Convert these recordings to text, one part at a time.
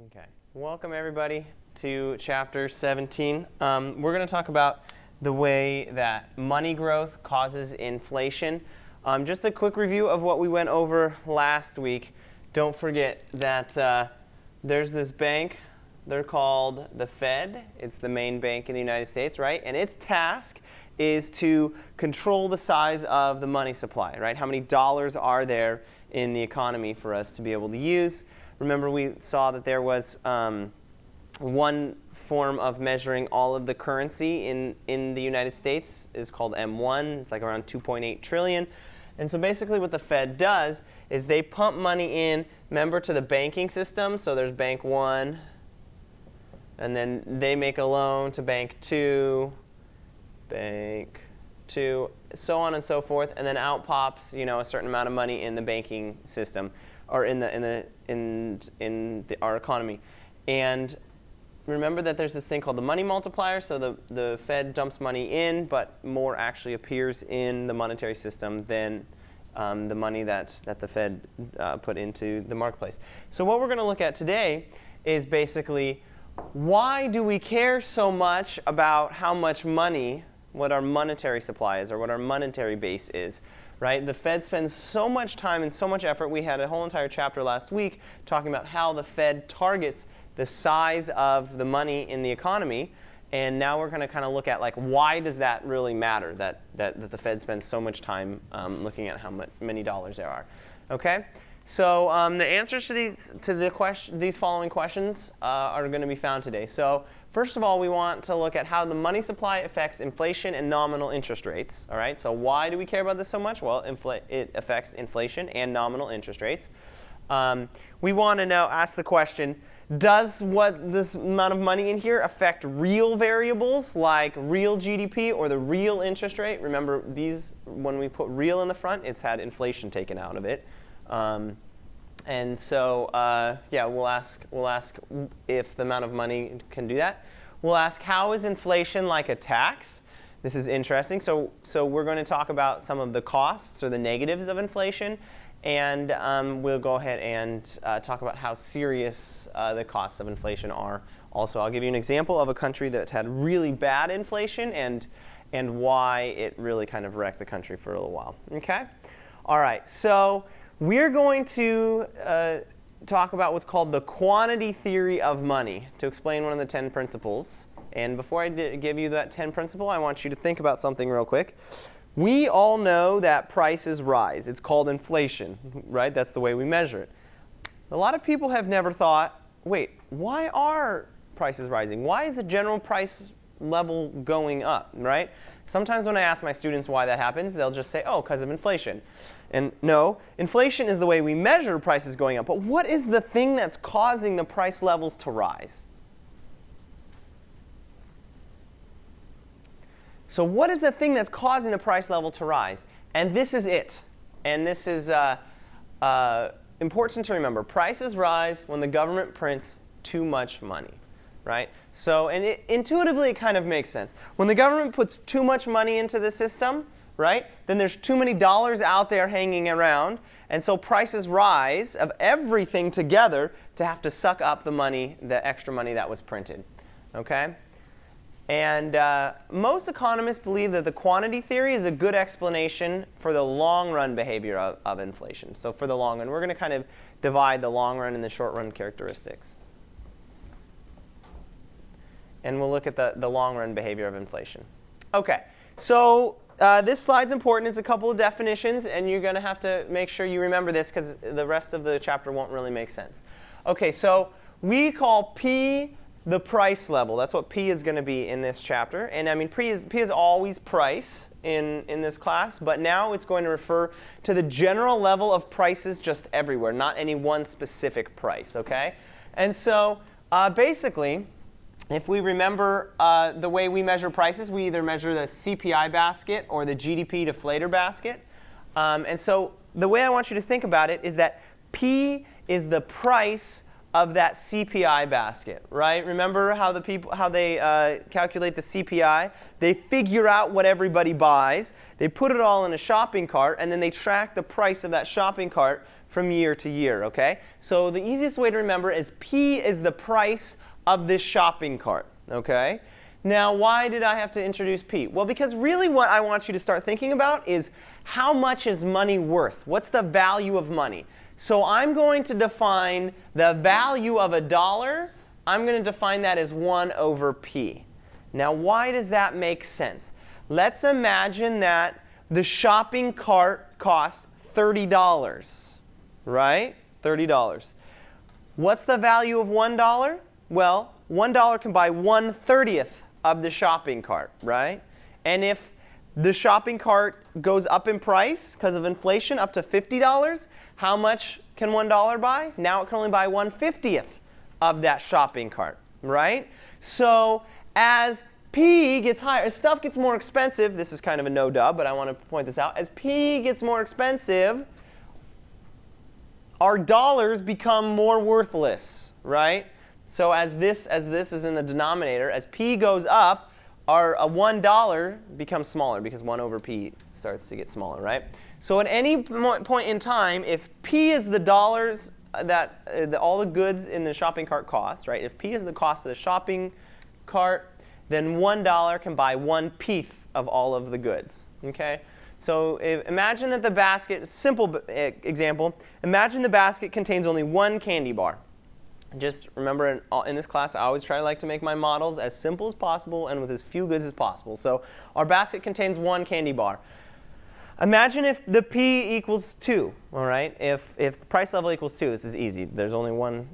Okay. Welcome, everybody, to Chapter 17. We're going to talk about the way that money growth causes inflation. Just a quick review of what we went over last week. Don't forget that there's this bank. They're called the Fed. It's the main bank in the United States, right? And its task is to control the size of the money supply, right? How many dollars are there in the economy for us to be able to use? Remember, we saw that there was one form of measuring all of the currency in the United States is called M1. It's like around 2.8 trillion. And so basically what the Fed does is they pump money in, remember, to the banking system. So there's Bank 1, and then they make a loan to Bank 2, Bank 2, so on and so forth. And then out pops, a certain amount of money in the banking system, or in our economy. And remember that there's this thing called the money multiplier. So the Fed dumps money in, but more actually appears in the monetary system than the money that the Fed put into the marketplace. So what we're going to look at today is basically, why do we care so much about how much money, what our monetary supply is, or what our monetary base is? Right? The Fed spends so much time and so much effort. We had a whole entire chapter last week talking about how the Fed targets the size of the money in the economy. And now we're going to kind of look at, like, why does that really matter, that the Fed spends so much time looking at how many dollars there are. Okay? So the answers to these following questions are going to be found today. So first of all, we want to look at how the money supply affects inflation and nominal interest rates. All right, so why do we care about this so much? Well, it affects inflation and nominal interest rates. We want to now ask the question, does this amount of money in here affect real variables like real GDP or the real interest rate? Remember, when we put real in the front, it's had inflation taken out of it. And so, we'll ask if the amount of money can do that. We'll ask, how is inflation like a tax? This is interesting. So we're going to talk about some of the costs or the negatives of inflation. And we'll go ahead and talk about how serious the costs of inflation are. Also, I'll give you an example of a country that's had really bad inflation and why it really kind of wrecked the country for a little while. Okay? All right. So we're going to talk about what's called the quantity theory of money to explain one of the 10 principles. And before I give you that 10 principle, I want you to think about something real quick. We all know that prices rise. It's called inflation, right? That's the way we measure it. A lot of people have never thought, wait, why are prices rising? Why is the general price level going up, right? Sometimes when I ask my students why that happens, they'll just say, oh, because of inflation. And no, inflation is the way we measure prices going up. But what is the thing that's causing the price levels to rise? So what is the thing that's causing the price level to rise? And this is it. And this is important to remember. Prices rise when the government prints too much money, right? So, and intuitively, it kind of makes sense. When the government puts too much money into the system, right, then there's too many dollars out there hanging around. And so prices rise of everything together to have to suck up the money, the extra money that was printed. Okay? And most economists believe that the quantity theory is a good explanation for the long-run behavior of inflation. So for the long run, we're going to kind of divide the long-run and the short-run characteristics. And we'll look at the long-run behavior of inflation. Okay, so this slide's important. It's a couple of definitions, and you're going to have to make sure you remember this because the rest of the chapter won't really make sense. Okay, so we call P the price level. That's what P is going to be in this chapter. And I mean, P is always price in this class, but now it's going to refer to the general level of prices just everywhere, not any one specific price, okay? And so basically, if we remember the way we measure prices, we either measure the CPI basket or the GDP deflator basket. And so the way I want you to think about it is that P is the price of that CPI basket, right? Remember how they calculate the CPI? They figure out what everybody buys, they put it all in a shopping cart, and then they track the price of that shopping cart from year to year, okay? So the easiest way to remember is P is the price of this shopping cart, okay? Now, why did I have to introduce P? Well, because really what I want you to start thinking about is how much is money worth? What's the value of money? So I'm going to define the value of $1. I'm going to define that as 1 over P. Now, why does that make sense? Let's imagine that the shopping cart costs $30, right? $30. What's the value of $1? Well, $1 can buy 1/30 of the shopping cart, right? And if the shopping cart goes up in price because of inflation up to $50, how much can $1 buy? Now it can only buy 1/50 of that shopping cart, right? So as P gets higher, as stuff gets more expensive, this is kind of a no-duh, but I want to point this out. As P gets more expensive, our dollars become more worthless, right? So as this is in the denominator, as P goes up, our $1 becomes smaller because 1 over P starts to get smaller, right? So at any point in time, if P is the dollars that all the goods in the shopping cart cost, right? If P is the cost of the shopping cart, then $1 can buy 1/10 of all of the goods, okay? So imagine that the basket, simple example, imagine the basket contains only 1 candy bar. Just remember, in this class, I always try to make my models as simple as possible and with as few goods as possible. So our basket contains 1 candy bar. Imagine if the P equals 2, all right? If the price level equals 2, this is easy. There's only 1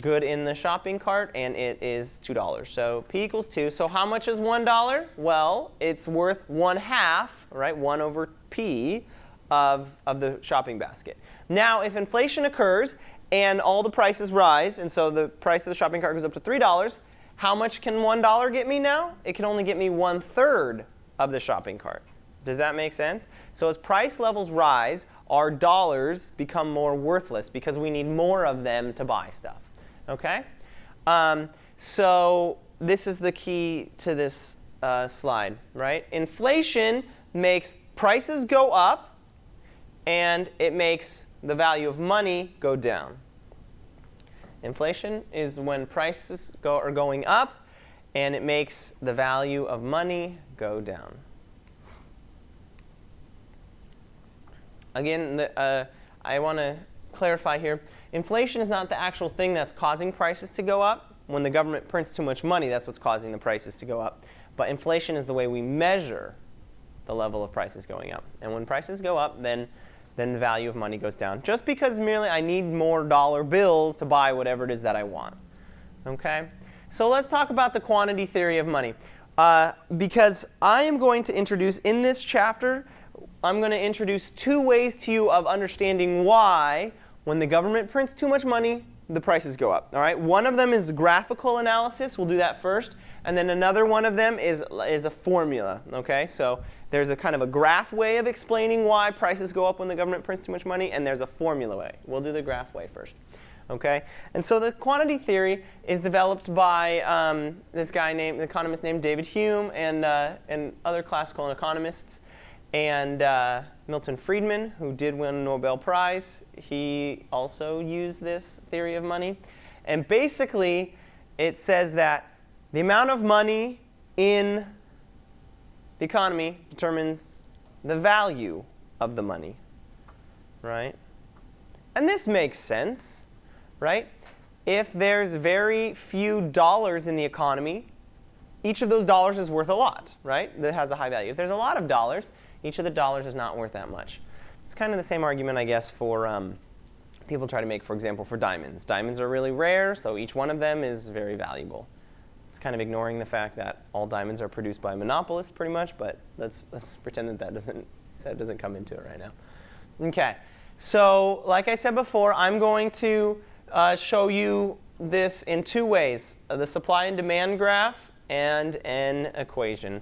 good in the shopping cart, and it is $2. So P equals 2. So how much is $1? Well, it's worth 1/2, right? 1 over P of the shopping basket. Now, if inflation occurs and all the prices rise, and so the price of the shopping cart goes up to $3, how much can $1 get me now? It can only get me 1/3 of the shopping cart. Does that make sense? So as price levels rise, our dollars become more worthless because we need more of them to buy stuff. Okay? So this is the key to this slide, right? Inflation makes prices go up, and it makes the value of money go down. Inflation is when prices are going up, and it makes the value of money go down. Again, I want to clarify here. Inflation is not the actual thing that's causing prices to go up. When the government prints too much money, that's what's causing the prices to go up. But inflation is the way we measure the level of prices going up. And when prices go up, then the value of money goes down. Just because merely I need more dollar bills to buy whatever it is that I want. Okay? So let's talk about the quantity theory of money. Because I am going to introduce in this chapter, I'm going to introduce 2 ways to you of understanding why, when the government prints too much money, the prices go up. All right? One of them is graphical analysis. We'll do that first. And then another one of them is a formula. Okay? So there's a kind of a graph way of explaining why prices go up when the government prints too much money, and there's a formula way. We'll do the graph way first. Okay? And so the quantity theory is developed by this guy an economist named David Hume, and other classical economists. And Milton Friedman, who did win a Nobel Prize, he also used this theory of money. And basically, it says that the amount of money in the economy determines the value of the money, right? And this makes sense, right? If there's very few dollars in the economy, each of those dollars is worth a lot, right? That has a high value. If there's a lot of dollars, each of the dollars is not worth that much. It's kind of the same argument, I guess, for people try to make, for example, for diamonds. Diamonds are really rare, so each one of them is very valuable. It's kind of ignoring the fact that all diamonds are produced by monopolists, pretty much, but let's pretend that doesn't come into it right now. Okay, so like I said before, I'm going to show you this in 2 ways: the supply and demand graph and an equation.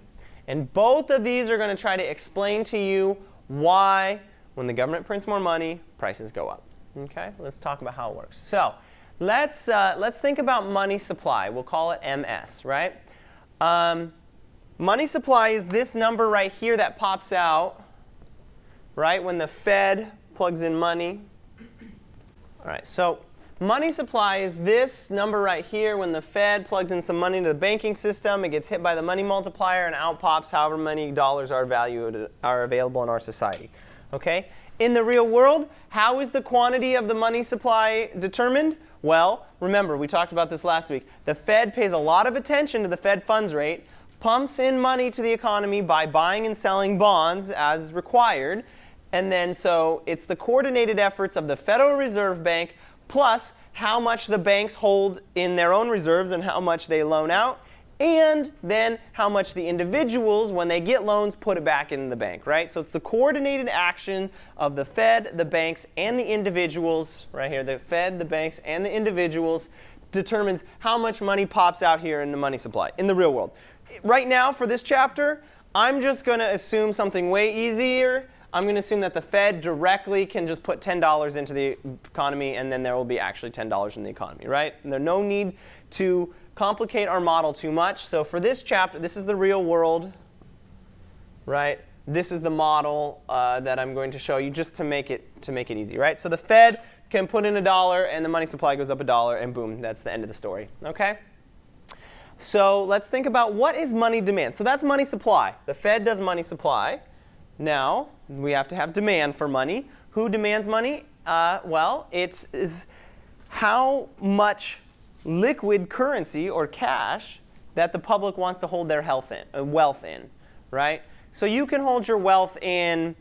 And both of these are going to try to explain to you why, when the government prints more money, prices go up. Okay, let's talk about how it works. So let's think about money supply. We'll call it MS, right? Money supply is this number right here that pops out, right, when the Fed plugs in money. All right, so money supply is this number right here. When the Fed plugs in some money into the banking system, it gets hit by the money multiplier, and out pops however many dollars are available in our society. Okay? In the real world, how is the quantity of the money supply determined? Well, remember, we talked about this last week. The Fed pays a lot of attention to the Fed funds rate, pumps in money to the economy by buying and selling bonds as required, and then so it's the coordinated efforts of the Federal Reserve Bank plus how much the banks hold in their own reserves and how much they loan out, and then how much the individuals, when they get loans, put it back in the bank, right? So it's the coordinated action of the Fed, the banks, and the individuals, right here, the Fed, the banks, and the individuals determines how much money pops out here in the money supply, in the real world. Right now, for this chapter, I'm just going to assume something way easier. I'm going to assume that the Fed directly can just put $10 into the economy, and then there will be actually $10 in the economy, right? And there's no need to complicate our model too much. So for this chapter, this is the real world, right? This is the model that I'm going to show you just to make it easy, right? So the Fed can put in $1, and the money supply goes up $1, and boom, that's the end of the story, okay? So let's think about what is money demand. So that's money supply. The Fed does money supply. Now, we have to have demand for money. Who demands money? Well, it is how much liquid currency or cash that the public wants to hold their wealth in, right? So you can hold your wealth in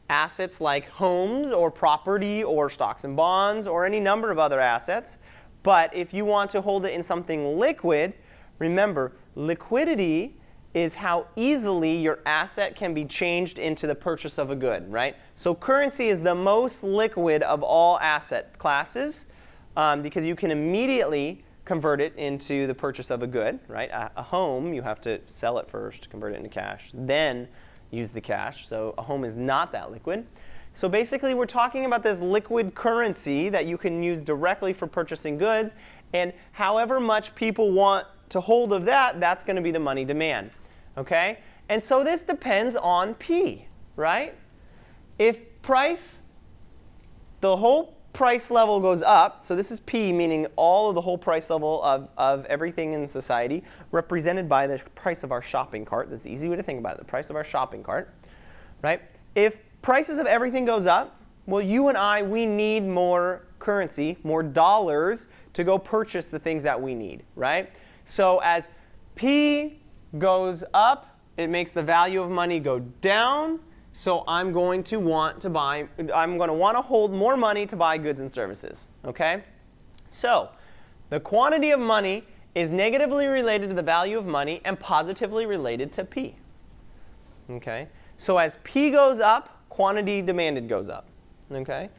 assets like homes or property or stocks and bonds or any number of other assets. But if you want to hold it in something liquid, remember, liquidity is how easily your asset can be changed into the purchase of a good, right? So currency is the most liquid of all asset classes because you can immediately convert it into the purchase of a good, right? A home, you have to sell it first, convert it into cash, then use the cash. So a home is not that liquid. So basically, we're talking about this liquid currency that you can use directly for purchasing goods, and however much people want to hold of that, that's going to be the money demand. Okay? And so this depends on P, right? If the whole price level goes up, so this is P, meaning all of the whole price level of everything in society, represented by the price of our shopping cart. That's the easy way to think about it, the price of our shopping cart, right? If prices of everything goes up, well, you and I, we need more currency, more dollars to go purchase the things that we need, right? So as P goes up, it makes the value of money go down. So I'm going to want to hold more money to buy goods and services, okay? So the quantity of money is negatively related to the value of money and positively related to P, okay? So as P goes up, quantity demanded goes up, okay?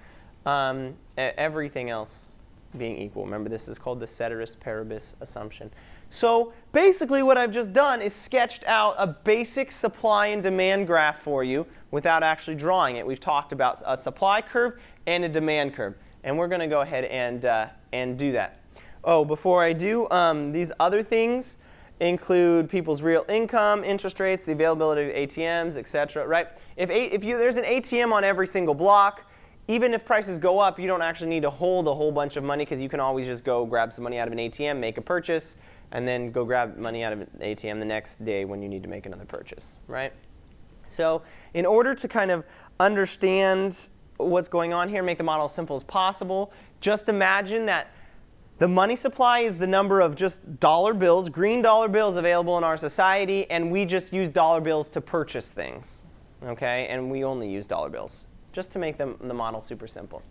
Everything else being equal. Remember, this is called the ceteris paribus assumption. So basically what I've just done is sketched out a basic supply and demand graph for you without actually drawing it. We've talked about a supply curve and a demand curve. And we're going to go ahead and do that. Oh, before I do, these other things include people's real income, interest rates, the availability of ATMs, etc. Right? If there's an ATM on every single block, even if prices go up, you don't actually need to hold a whole bunch of money because you can always just go grab some money out of an ATM, make a purchase, and then go grab money out of an ATM the next day when you need to make another purchase, right? So in order to kind of understand what's going on here, make the model as simple as possible, just imagine that the money supply is the number of just dollar bills, green dollar bills available in our society, and we just use dollar bills to purchase things, okay? And we only use dollar bills, just to make the model super simple.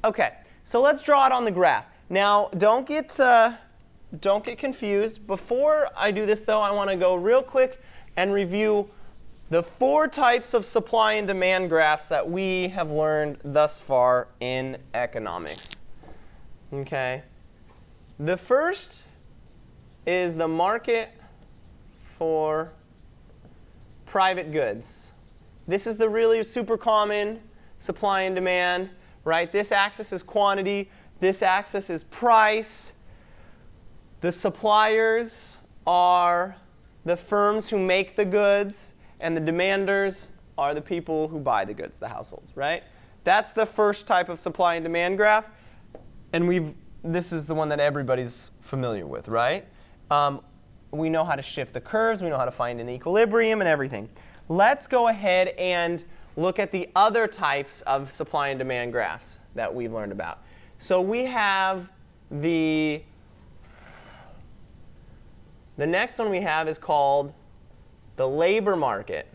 Okay, so let's draw it on the graph. Now, don't get confused. Before I do this, though, I want to go real quick and review the 4 types of supply and demand graphs that we have learned thus far in economics. Okay. The first is the market for private goods. This is the really super common supply and demand, right? This axis is quantity. This axis is price. The suppliers are the firms who make the goods, and the demanders are the people who buy the goods, the households, right? That's the first type of supply and demand graph. And this is the one that everybody's familiar with, right? We know how to shift the curves. We know how to find an equilibrium and everything. Let's go ahead and look at the other types of supply and demand graphs that we've learned about. So we have the next one we have is called the labor market,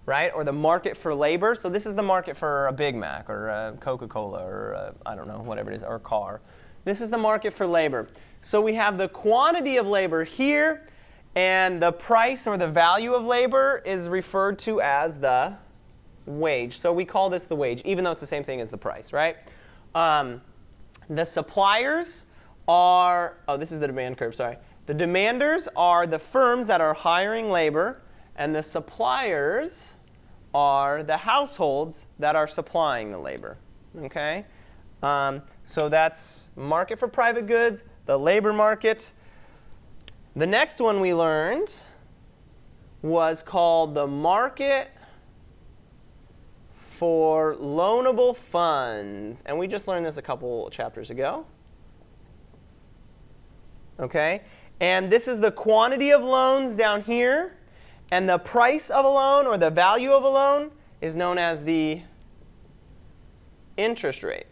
right? Or the market for labor. So this is the market for a Big Mac or a Coca-Cola or I don't know, whatever it is, or a car. This is the market for labor. So we have the quantity of labor here, and the price or the value of labor is referred to as the wage. So we call this the wage, even though it's the same thing as the price, right? The suppliers are, this is the demand curve, sorry. The demanders are the firms that are hiring labor, and the suppliers are the households that are supplying the labor, okay? So that's market for private goods, the labor market. The next one we learned was called the market for loanable funds. And we just learned this a couple chapters ago. Okay? And this is the quantity of loans down here. And the price of a loan, or the value of a loan, is known as the interest rate.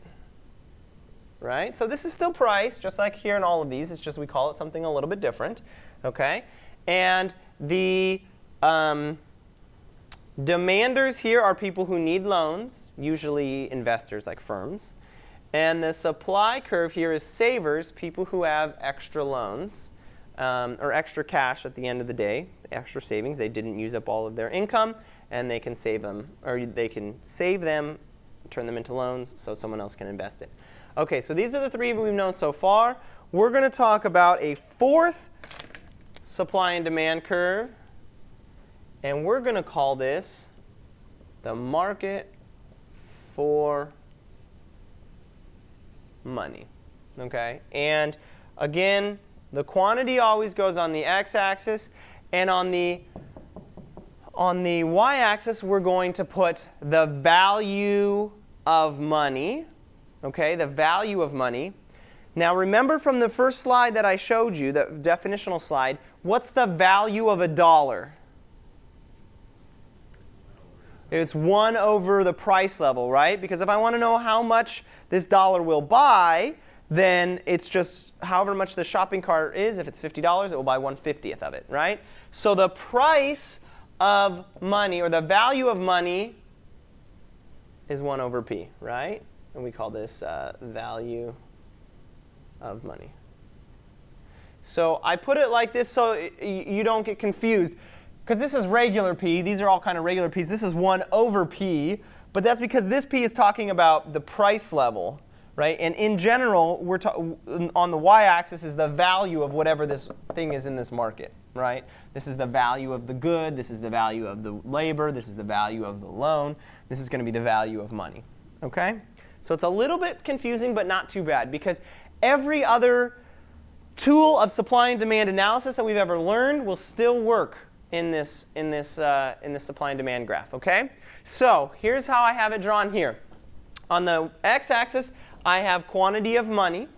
Right? So this is still price, just like here in all of these. It's just we call it something a little bit different. Okay? And the demanders here are people who need loans, usually investors like firms. And the supply curve here is savers, people who have extra loans or extra cash at the end of the day, extra savings. They didn't use up all of their income, and they can save them, or they can save them, turn them into loans so someone else can invest it. Okay, so these are the three we've known so far. We're going to talk about a fourth supply and demand curve, and we're going to call this the market for money. Okay, and again, the quantity always goes on the x-axis, and on the y-axis we're going to put the value of money. Okay, the value of money. Now remember from the first slide that I showed you, the definitional slide, what's the value of a dollar? It's 1 over the price level, right? Because if I want to know how much this dollar will buy, then it's just however much the shopping cart is. If it's $50, it will buy 1/50th of it, right? So the price of money, or the value of money, is 1 over P, right? And we call this value of money. So I put it like this so you don't get confused. Because this is regular P. These are all kind of regular P's. This is 1 over P. But that's because this P is talking about the price level, right? And in general, on the y-axis is the value of whatever this thing is in this market, right? This is the value of the good. This is the value of the labor. This is the value of the loan. This is going to be the value of money, okay? So it's a little bit confusing, but not too bad, because every other tool of supply and demand analysis that we've ever learned will still work in this supply and demand graph. Okay? So here's how I have it drawn here. On the x-axis, I have quantity of money,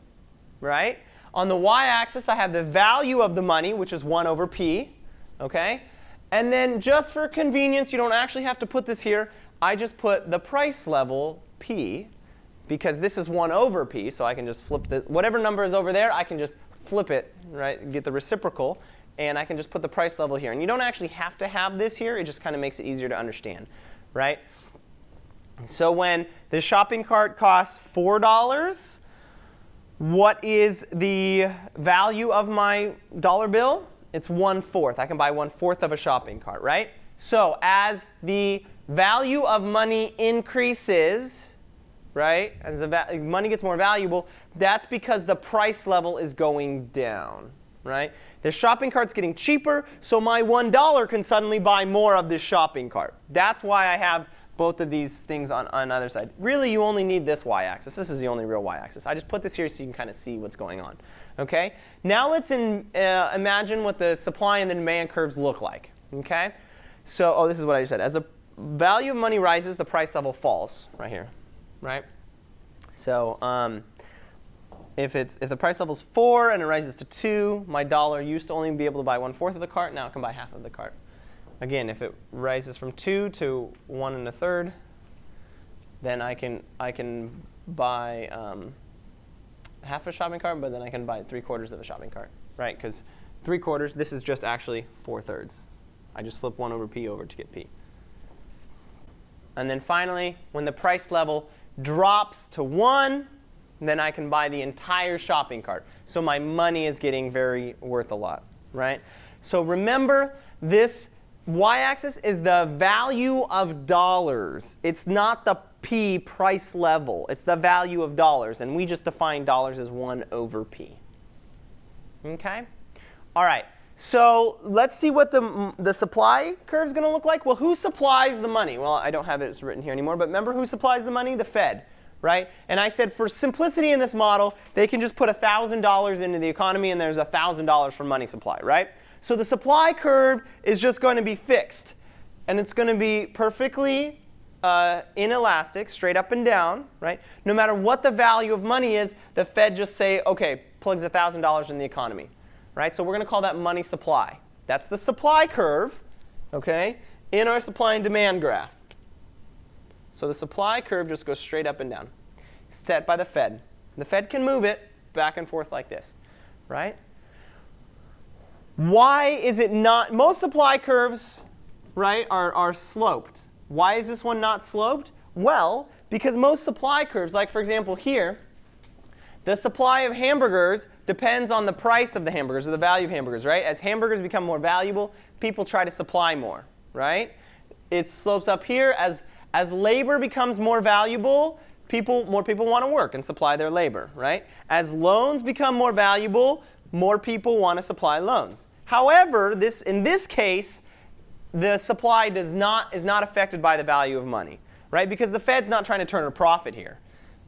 right? On the y-axis, I have the value of the money, which is 1 over P. Okay? And then just for convenience, you don't actually have to put this here. I just put the price level P, because this is 1 over P, so I can just flip whatever number is over there, I can just flip it, right, get the reciprocal, and I can just put the price level here. And you don't actually have to have this here. It just kind of makes it easier to understand, right? So when the shopping cart costs $4, what is the value of my dollar bill? It's 1/4. I can buy 1/4 of a shopping cart, right? So as the value of money increases, right, as the money gets more valuable, that's because the price level is going down, right? The shopping cart's getting cheaper, so my $1 can suddenly buy more of this shopping cart. That's why I have both of these things on either side. Really, you only need this y-axis. This is the only real y-axis. I just put this here so you can kind of see what's going on. Okay? Now let's imagine what the supply and the demand curves look like. Okay? So, this is what I just said. As the value of money rises, the price level falls right here. Right? So if the price level is 4 and it rises to 2, my dollar used to only be able to buy 1/4 of the cart. Now it can buy half of the cart. Again, if it rises from 2 to 1 1/3, then I can buy half a shopping cart, but then I can buy 3/4 of a shopping cart, right? Because 3/4, this is just actually 4/3. I just flip 1 over P over to get P. And then finally, when the price level drops to 1, then I can buy the entire shopping cart. So my money is getting worth a lot, right? So remember, this y-axis is the value of dollars. It's not the P price level. It's the value of dollars. And we just define dollars as 1 over P. OK? All right. So let's see what the supply curve is going to look like. Well, who supplies the money? Well, I don't have it written here anymore. But remember who supplies the money? The Fed. Right? And I said for simplicity in this model, they can just put $1,000 into the economy, and there's $1,000 for money supply. Right? So the supply curve is just going to be fixed. And it's going to be perfectly inelastic, straight up and down. Right? No matter what the value of money is, the Fed just say, OK, plugs $1,000 in the economy. Right? So we're going to call that money supply. That's the supply curve, OK, in our supply and demand graph. So the supply curve just goes straight up and down, set by the Fed. The Fed can move it back and forth like this, right? Why is it not? Most supply curves, right, are sloped. Why is this one not sloped? Well, because most supply curves, like for example here, the supply of hamburgers depends on the price of the hamburgers or the value of hamburgers, right? As hamburgers become more valuable, people try to supply more, right? It slopes up here. As labor becomes more valuable, more people want to work and supply their labor, right? As loans become more valuable, more people want to supply loans. However, in this case, the supply is not affected by the value of money, right? Because the Fed's not trying to turn a profit here.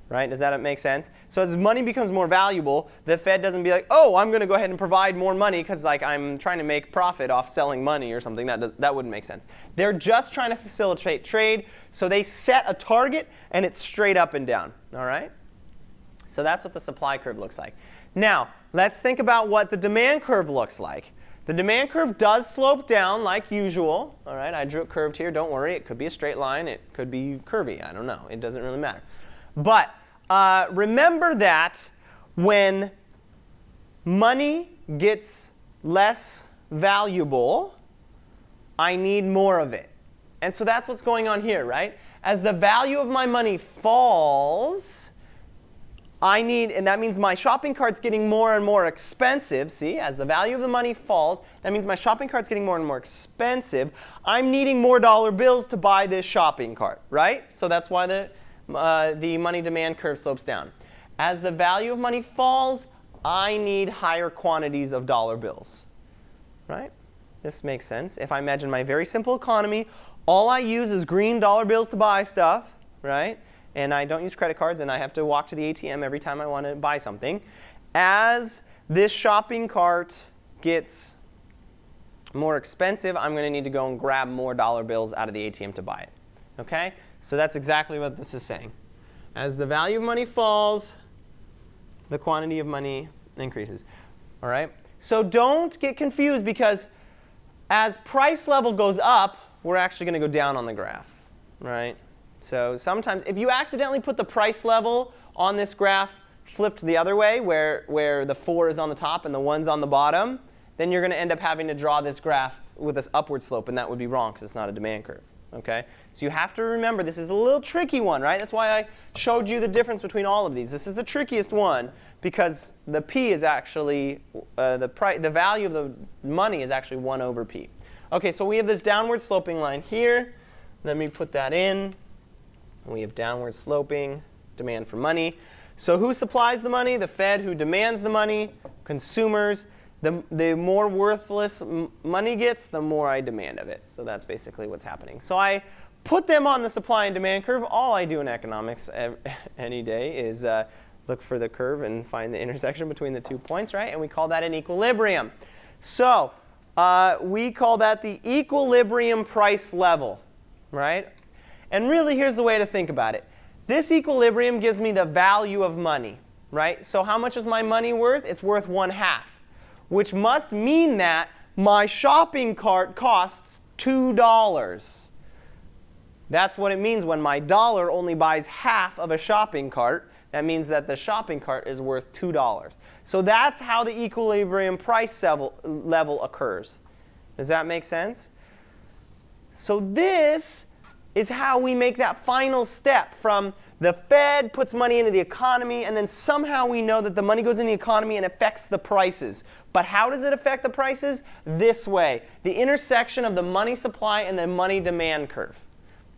Right? Does that make sense? So as money becomes more valuable, the Fed doesn't be like, oh, I'm going to go ahead and provide more money because like I'm trying to make profit off selling money or something. That wouldn't make sense. They're just trying to facilitate trade. So they set a target, and it's straight up and down. All right? So that's what the supply curve looks like. Now, let's think about what the demand curve looks like. The demand curve does slope down like usual. All right? I drew it curved here. Don't worry. It could be a straight line. It could be curvy. I don't know. It doesn't really matter. But remember that when money gets less valuable, I need more of it. And so that's what's going on here, right? As the value of my money falls, and that means my shopping cart's getting more and more expensive. See, as the value of the money falls, that means my shopping cart's getting more and more expensive. I'm needing more dollar bills to buy this shopping cart, right? So that's why the money demand curve slopes down. As the value of money falls, I need higher quantities of dollar bills, right? This makes sense. If I imagine my very simple economy, all I use is green dollar bills to buy stuff, right? And I don't use credit cards, and I have to walk to the ATM every time I want to buy something. As this shopping cart gets more expensive, I'm going to need to go and grab more dollar bills out of the ATM to buy it, okay? So that's exactly what this is saying. As the value of money falls, the quantity of money increases. All right? So don't get confused, because as price level goes up, we're actually going to go down on the graph. Right? So sometimes if you accidentally put the price level on this graph flipped the other way, where the 4 is on the top and the 1's on the bottom, then you're going to end up having to draw this graph with this upward slope, and that would be wrong because it's not a demand curve. Okay? So you have to remember this is a little tricky one, right? That's why I showed you the difference between all of these. This is the trickiest one because the P is actually, the value of the money is actually 1 over P. Okay, so we have this downward sloping line here. Let me put that in. We have downward sloping demand for money. So who supplies the money? The Fed. Who demands the money? Consumers. The more worthless money gets, the more I demand of it. So that's basically what's happening. So I put them on the supply and demand curve. All I do in economics any day is look for the curve and find the intersection between the 2 points, right? And we call that an equilibrium. So we call that the equilibrium price level, right? And really, here's the way to think about it. This equilibrium gives me the value of money, right? So how much is my money worth? It's worth 1/2, which must mean that my shopping cart costs $2. That's what it means when my dollar only buys half of a shopping cart. That means that the shopping cart is worth $2. So that's how the equilibrium price level occurs. Does that make sense? So this is how we make that final step from the Fed puts money into the economy, and then somehow we know that the money goes in the economy and affects the prices. But how does it affect the prices? This way, the intersection of the money supply and the money demand curve.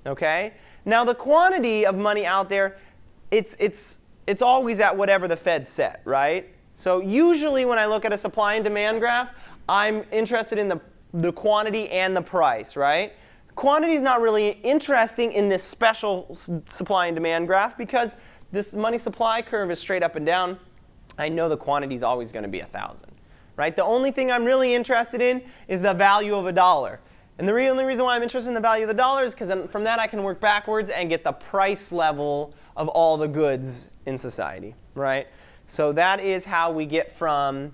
Okay? Now the quantity of money out there, it's always at whatever the Fed set, right? So usually when I look at a supply and demand graph, I'm interested in the quantity and the price, right? Quantity is not really interesting in this special supply and demand graph because this money supply curve is straight up and down. I know the quantity is always going to be 1,000, right? The only thing I'm really interested in is the value of a dollar. And the only reason why I'm interested in the value of the dollar is because from that I can work backwards and get the price level of all the goods in society, right? So that is how we get from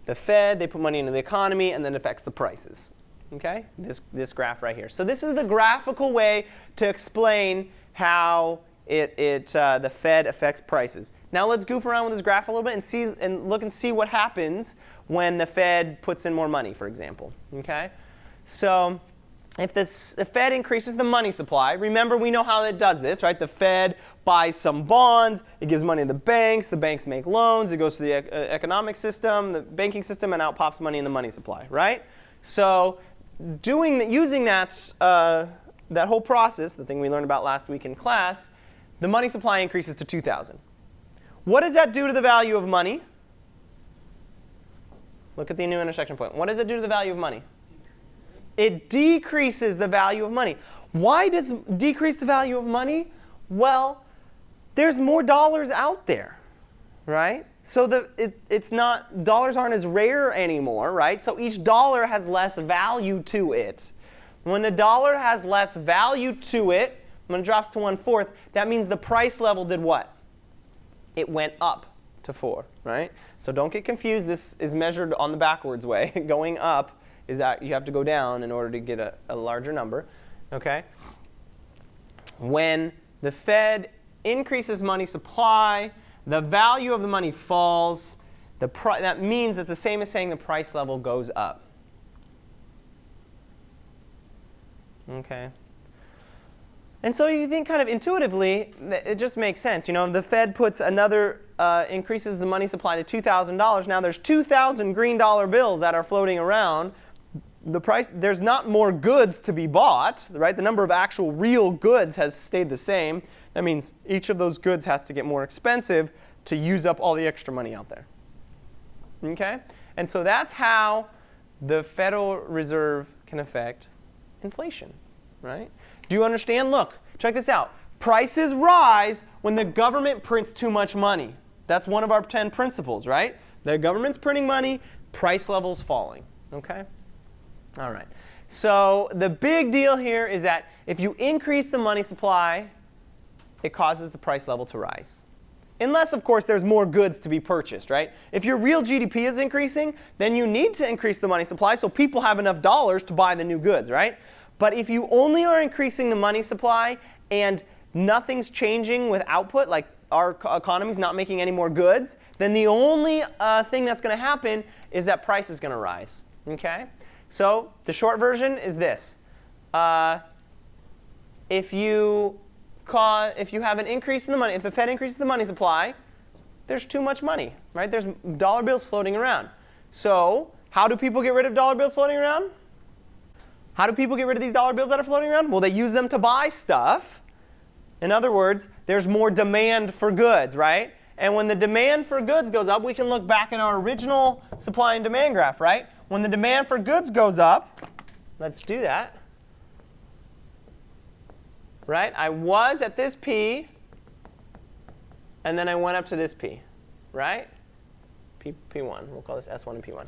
the Fed, they put money into the economy, and then it affects the prices. Okay? This graph right here. So this is the graphical way to explain how the Fed affects prices. Now let's goof around with this graph a little bit and look and see what happens when the Fed puts in more money, for example. Okay? So if the Fed increases the money supply, remember we know how it does this, right? The Fed buys some bonds, it gives money to the banks make loans, it goes to the economic system, the banking system, and out pops money in the money supply, right? So using that whole process, the thing we learned about last week in class, the money supply increases to 2,000. What does that do to the value of money? Look at the new intersection point. What does it do to the value of money? It decreases the value of money. Why does it decrease the value of money? Well, there's more dollars out there, right? So dollars aren't as rare anymore, right? So each dollar has less value to it. When a dollar has less value to it, when it drops to 1/4, that means the price level did what? It went up to 4, right? So don't get confused. This is measured on the backwards way. Going up is that you have to go down in order to get a larger number, okay? When the Fed increases money supply, the value of the money falls. That means it's the same as saying the price level goes up. Okay. And so you think kind of intuitively, it just makes sense. You know, the Fed puts increases the money supply to $2,000. Now there's 2,000 green dollar bills that are floating around. There's not more goods to be bought, right? The number of actual real goods has stayed the same. That means each of those goods has to get more expensive to use up all the extra money out there. Okay? And so that's how the Federal Reserve can affect inflation, right? Do you understand? Look, check this out. Prices rise when the government prints too much money. That's one of our 10 principles, right? The government's printing money, price level's falling. Okay? All right. So the big deal here is that if you increase the money supply, it causes the price level to rise. Unless, of course, there's more goods to be purchased, right? If your real GDP is increasing, then you need to increase the money supply so people have enough dollars to buy the new goods, right? But if you only are increasing the money supply and nothing's changing with output, like our economy's not making any more goods, then the only thing that's going to happen is that price is going to rise, okay? So the short version is this. If you have an increase in the money, if the Fed increases the money supply, there's too much money, right? There's dollar bills floating around. So how do people get rid of dollar bills floating around? How do people get rid of these dollar bills that are floating around? Well, they use them to buy stuff. In other words, there's more demand for goods, right? And when the demand for goods goes up, we can look back in our original supply and demand graph, right? When the demand for goods goes up, let's do that. Right? I was at this P, and then I went up to this P, right? P1. We'll call this S1 and P1,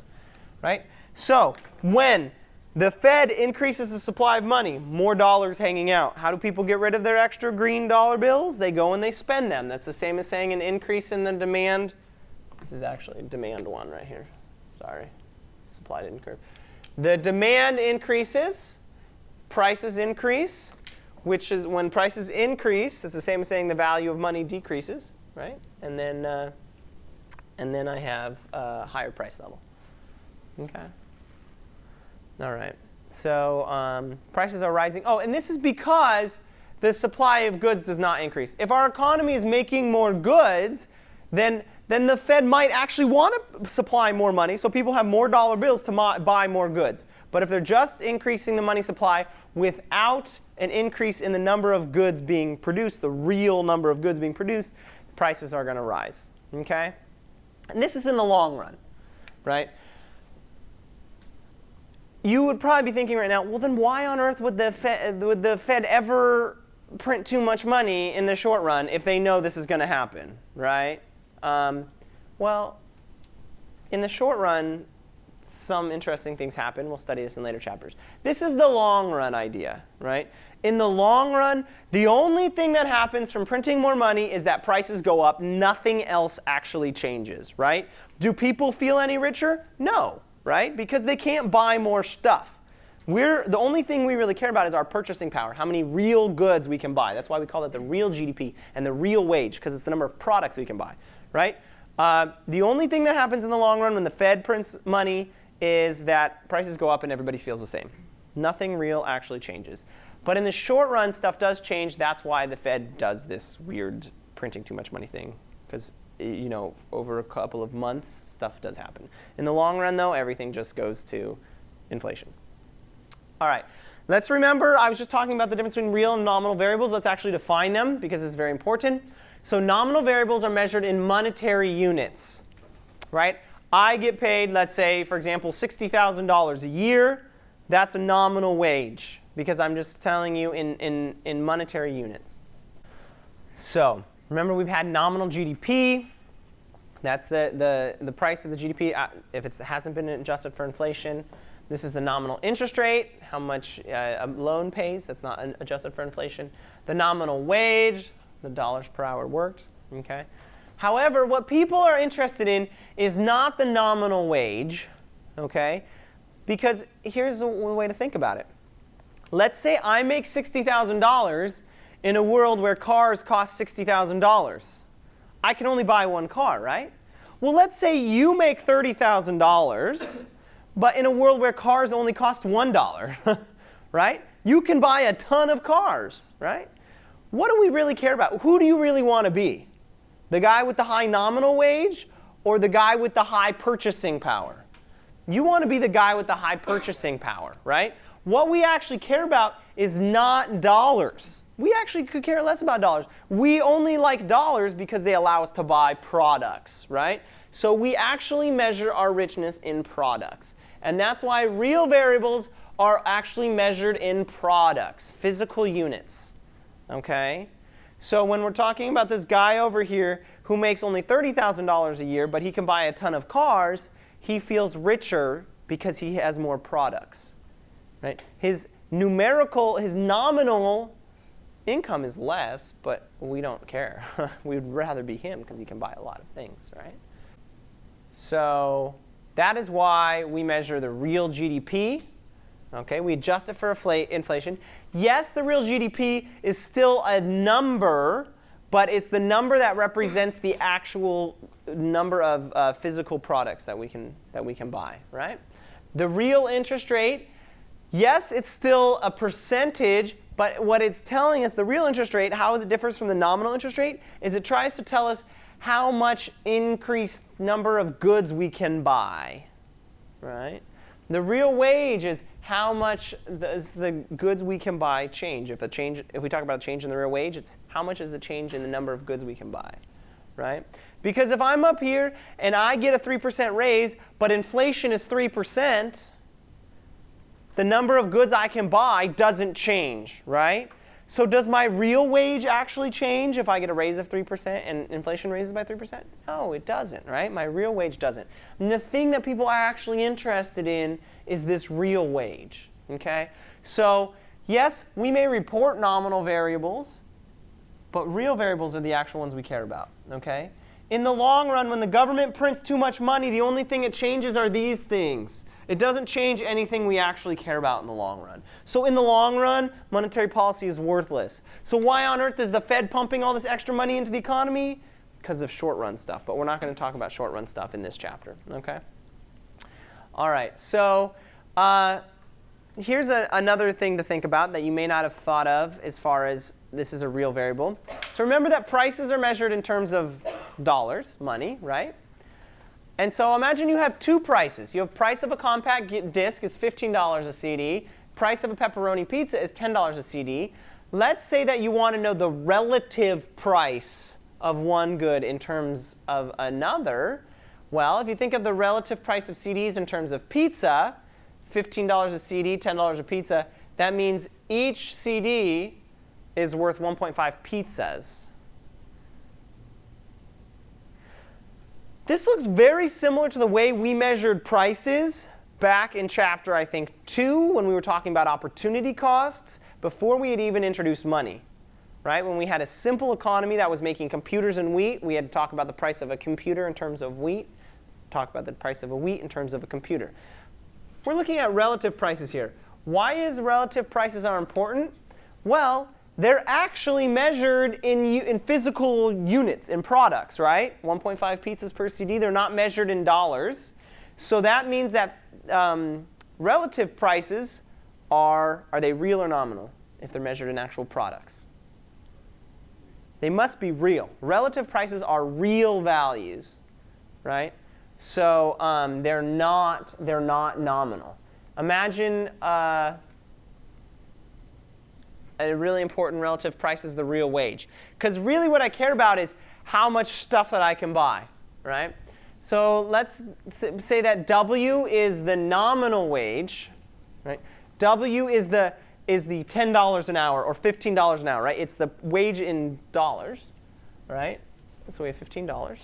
right? So when The Fed increases the supply of money, more dollars hanging out. How do people get rid of their extra green dollar bills? They go and they spend them. That's the same as saying an increase in the demand. This is actually demand 1 right here. Sorry, supply didn't curve. The demand increases, prices increase, which is when prices increase, it's the same as saying the value of money decreases, right? And then I have a higher price level. Okay. All right. So prices are rising. Oh, and this is because the supply of goods does not increase. If our economy is making more goods, then the Fed might actually want to supply more money so people have more dollar bills to buy more goods. But if they're just increasing the money supply without an increase in the number of goods being produced, the real number of goods being produced, prices are going to rise. Okay? And this is in the long run, right? You would probably be thinking right now, well, then why on earth would the Fed ever print too much money in the short run if they know this is going to happen, right? Well, in the short run, some interesting things happen. We'll study this in later chapters. This is the long run idea, right? In the long run, the only thing that happens from printing more money is that prices go up. Nothing else actually changes, right? Do people feel any richer? No, right? Because they can't buy more stuff. The only thing we really care about is our purchasing power, how many real goods we can buy. That's why we call it the real GDP and the real wage, because it's the number of products we can buy, right? The only thing that happens in the long run when the Fed prints money is that prices go up and everybody feels the same. Nothing real actually changes. But in the short run, stuff does change. That's why the Fed does this weird printing too much money thing, because over a couple of months, stuff does happen. In the long run, though, everything just goes to inflation. All right, let's remember, I was just talking about the difference between real and nominal variables. Let's actually define them, because it's very important. So nominal variables are measured in monetary units, right? I get paid, let's say, for example, $60,000 a year. That's a nominal wage, because I'm just telling you in monetary units. So remember, we've had nominal GDP. That's the price of the GDP if it hasn't been adjusted for inflation. This is the nominal interest rate, how much a loan pays. That's not adjusted for inflation. The nominal wage, the dollars per hour worked. Okay. However, what people are interested in is not the nominal wage, okay? Because here's one way to think about it. Let's say I make $60,000 in a world where cars cost $60,000. I can only buy one car, right? Well, let's say you make $30,000, but in a world where cars only cost $1, right? You can buy a ton of cars, right? What do we really care about? Who do you really want to be? The guy with the high nominal wage or the guy with the high purchasing power? You want to be the guy with the high purchasing power, right? What we actually care about is not dollars. We actually could care less about dollars. We only like dollars because they allow us to buy products, right? So we actually measure our richness in products. And that's why real variables are actually measured in products, physical units, okay? So when we're talking about this guy over here who makes only $30,000 a year, but he can buy a ton of cars, he feels richer because he has more products, right? His nominal income is less, but we don't care. We'd rather be him because he can buy a lot of things, right? So that is why we measure the real GDP. Okay, we adjust it for inflation. Yes, the real GDP is still a number, but it's the number that represents the actual number of physical products that we can buy, right? The real interest rate, yes, it's still a percentage, but what it's telling us, the real interest rate, how it differs from the nominal interest rate, is it tries to tell us how much increased number of goods we can buy, right? The real wage is how much does the goods we can buy change. If we talk about a change in the real wage, it's how much is the change in the number of goods we can buy, right? Because if I'm up here and I get a 3% raise, but inflation is 3%, the number of goods I can buy doesn't change, right? So does my real wage actually change if I get a raise of 3% and inflation raises by 3%? No, it doesn't, right? My real wage doesn't. And the thing that people are actually interested in is this real wage, okay? So yes, we may report nominal variables, but real variables are the actual ones we care about, okay? In the long run, when the government prints too much money, the only thing it changes are these things. It doesn't change anything we actually care about in the long run. So in the long run, monetary policy is worthless. So why on earth is the Fed pumping all this extra money into the economy? Because of short-run stuff. But we're not going to talk about short-run stuff in this chapter, okay? All right, so here's another thing to think about that you may not have thought of as far as this is a real variable. So remember that prices are measured in terms of dollars, money, right? And so imagine you have two prices. You have price of a compact disc is $15 a CD. Price of a pepperoni pizza is $10 a CD. Let's say that you want to know the relative price of one good in terms of another. Well, if you think of the relative price of CDs in terms of pizza, $15 a CD, $10 a pizza, that means each CD is worth 1.5 pizzas. This looks very similar to the way we measured prices back in chapter, I think, 2, when we were talking about opportunity costs, before we had even introduced money. Right? When we had a simple economy that was making computers and wheat, we had to talk about the price of a computer in terms of wheat, talk about the price of a wheat in terms of a computer. We're looking at relative prices here. Why is relative prices are important? Well, they're actually measured in physical units, in products, right? 1.5 pizzas per CD. They're not measured in dollars. So that means that relative prices are they real or nominal if they're measured in actual products? They must be real. Relative prices are real values, right? So they're not nominal. Imagine a really important relative price is the real wage. Because really what I care about is how much stuff that I can buy, right? So let's say that W is the nominal wage, right? W is the $10 an hour or $15 an hour, right? It's the wage in dollars, right? So we have $15,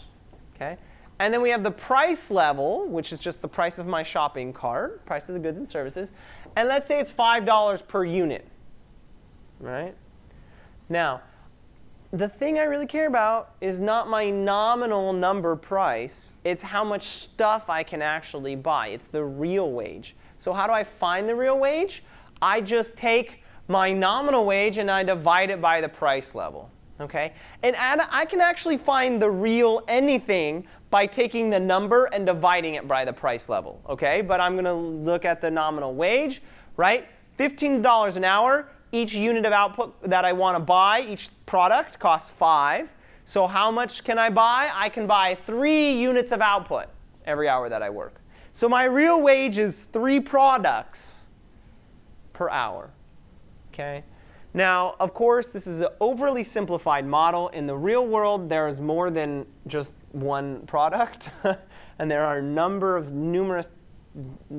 okay? And then we have the price level, which is just the price of my shopping cart, price of the goods and services. And let's say it's $5 per unit. Right? Now, the thing I really care about is not my nominal number price. It's how much stuff I can actually buy. It's the real wage. So how do I find the real wage? I just take my nominal wage and I divide it by the price level. Okay? And I can actually find the real anything by taking the number and dividing it by the price level. Okay? But I'm going to look at the nominal wage, right? $15 an hour. Each unit of output that I want to buy, each product, costs 5. So how much can I buy? I can buy 3 units of output every hour that I work. So my real wage is 3 products per hour. Okay? Now, of course, this is an overly simplified model. In the real world, there is more than just one product. And there are a number of numerous